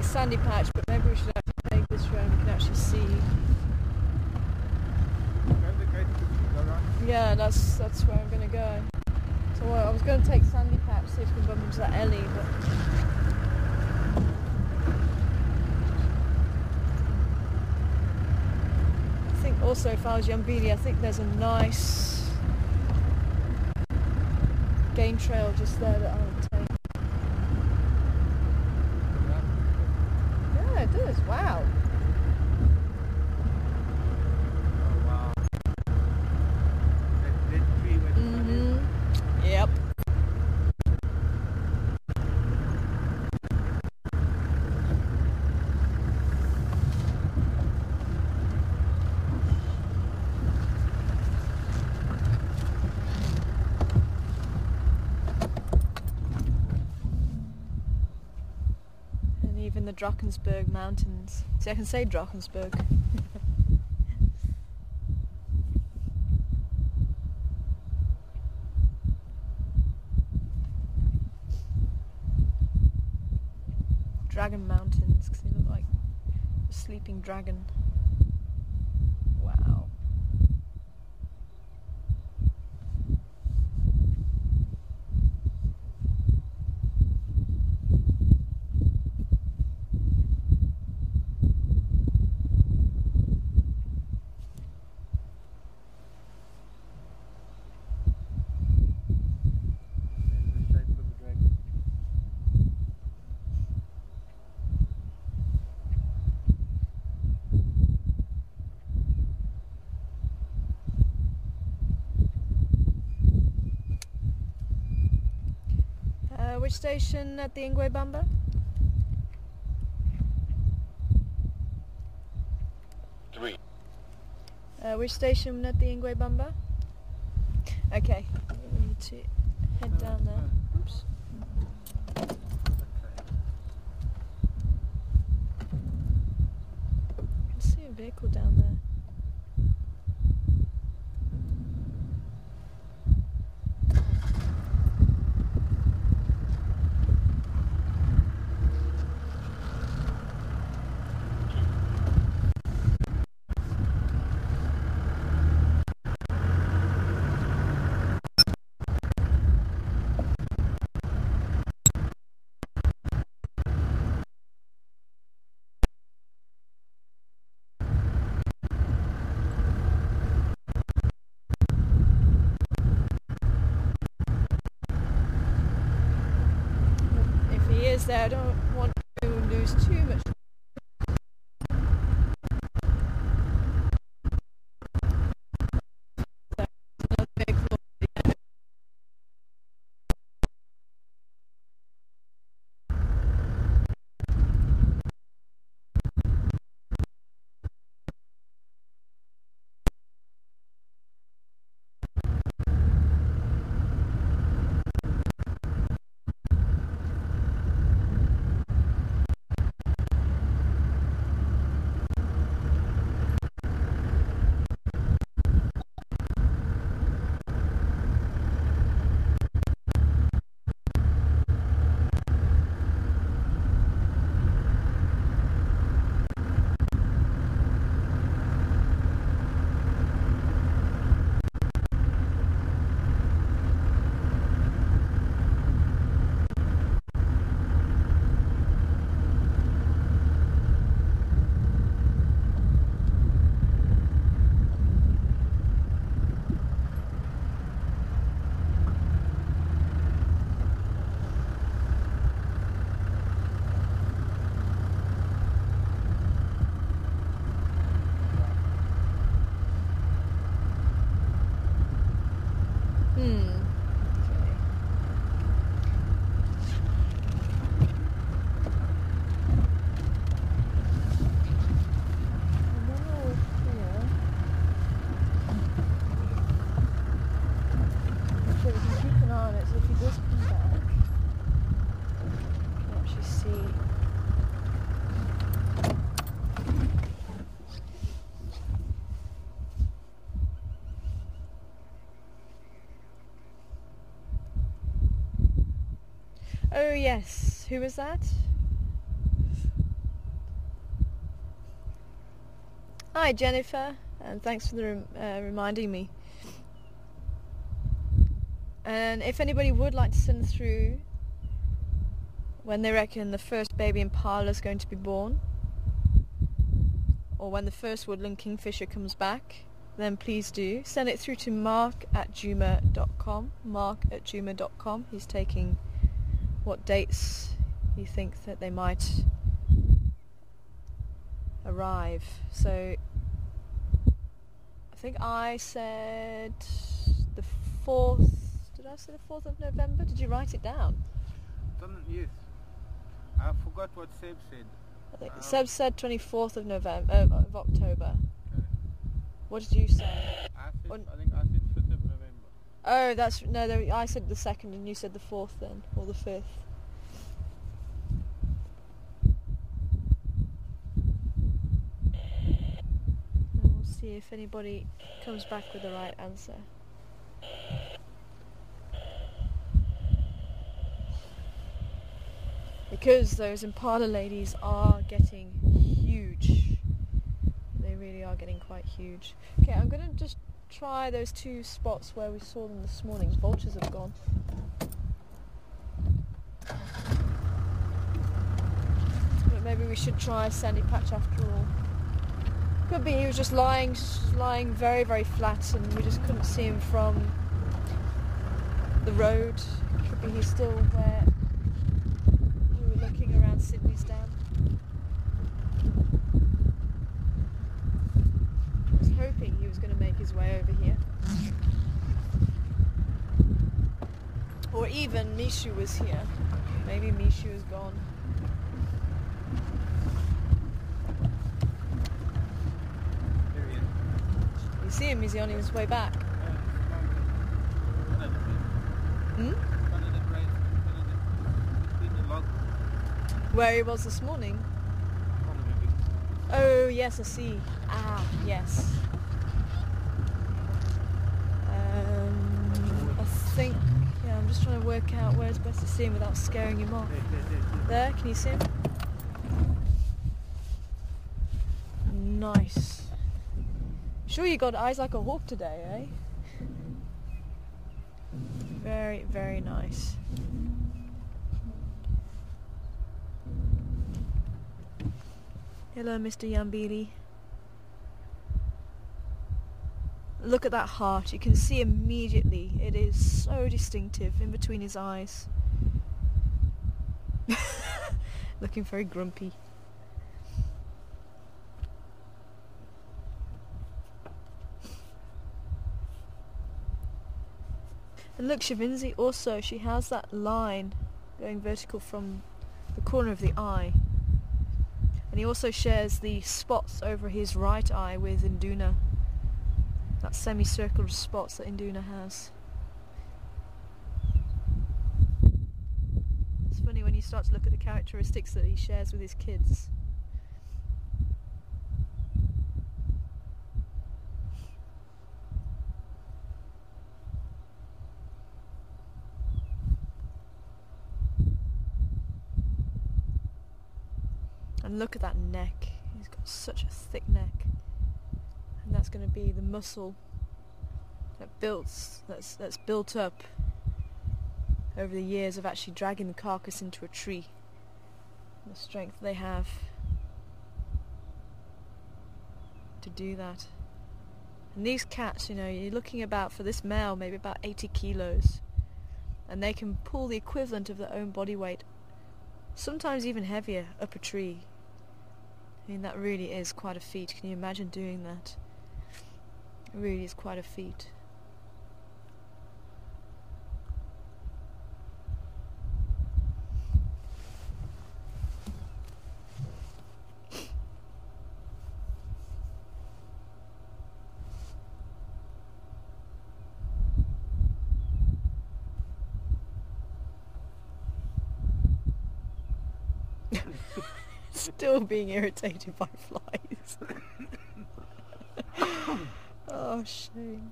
Sandy Patch, but maybe we should actually take this road and we can actually see. Yeah, that's where I'm going to go. So I was going to take Sandy Patch, see if we can bump into that Ellie, but I think also if I was Yambili, I think there's a nice game trail just there that I would take. Yeah, it does. Wow. Oh wow. That dead tree where the sun is. Yep. And even the Drakensberg Mountains. See, I can say Drakensberg. dragon mountains because they look like a sleeping dragon. Wow. And there's the shape of a dragon. Which station at the Ingwe Bamba? Three. Which station at the Ingwe Bamba? Okay, we need to head down there. Oops. Okay. I can see a vehicle down there. If he is there, I don't want to lose too much. Another vehicle. Oh yes, who was that? Hi Jennifer, and thanks for the reminding me. And if anybody would like to send through when they reckon the first baby impala is going to be born, or when the first woodland kingfisher comes back, then please do send it through to mark@juma.com. mark@juma.com. He's taking what dates you think that they might arrive. So I think I said the 4th. Did I say the 4th of November? Did you write it down? Yes. I forgot what Seb said. I think Seb said 24th of November, of October. Okay. What did you say? I think I said 5th of November. Oh, that's no. I said the 2nd, and you said the 4th, then, or the 5th. And we'll see if anybody comes back with the right answer. because those impala ladies are getting huge. They really are getting quite huge. Okay, I'm going to just try those two spots where we saw them this morning. Vultures have gone. But maybe we should try sandy patch after all. Could be he was just lying very, very flat and we just couldn't see him from the road. Could be he's still where we were looking around Sydney's Dam. I was hoping he was going to make his way over here. Or even Mishu was here. Maybe Mishu is gone. You see him? Is he on his way back? Hmm? Where he was this morning? Oh yes, I see. Ah, yes. I think, yeah, I'm just trying to work out where it's best to see him without scaring him off. There, can you see him? Nice. Sure you got eyes like a hawk today, eh? Very, very nice. Hello, Mr. Yambiri. Look at that heart. You can see immediately. It is so distinctive in between his eyes. Looking very grumpy. And look, Shavinzi also, she has that line going vertical from the corner of the eye. And he also shares the spots over his right eye with Induna. That semicircular spots that Induna has. It's funny when you start to look at the characteristics that he shares with his kids. And look at that neck. He's got such a thick neck. And that's going to be the muscle that's built up over the years of actually dragging the carcass into a tree. The strength they have to do that. And these cats, you know, you're looking about, for this male, maybe about 80 kilos. And they can pull the equivalent of their own body weight, sometimes even heavier, up a tree. I mean, that really is quite a feat. Can you imagine doing that? It really is quite a feat. Still being irritated by flies. Oh, shame.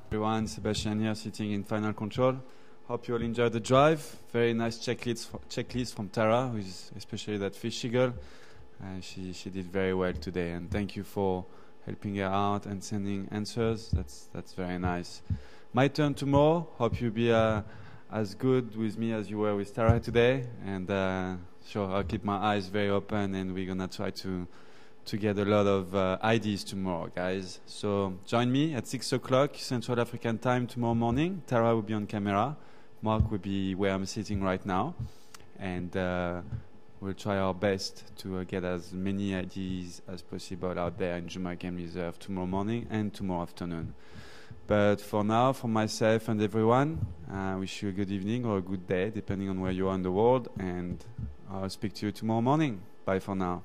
Everyone, Sebastian here, sitting in final control. Hope you all enjoyed the drive. Very nice checklist from Tara, who is especially that fish eagle. She did very well today, and thank you for helping her out and sending answers. That's very nice. My turn tomorrow. Hope you'll be as good with me as you were with Tara today. And sure, I'll keep my eyes very open, and we're gonna try to get a lot of ideas tomorrow, guys. So join me at 6 o'clock Central African time tomorrow morning. Tara will be on camera. Mark will be where I'm sitting right now. And we'll try our best to get as many ideas as possible out there in Juma Game Reserve tomorrow morning and tomorrow afternoon. But for now, for myself and everyone, I wish you a good evening or a good day, depending on where you are in the world. And I'll speak to you tomorrow morning. Bye for now.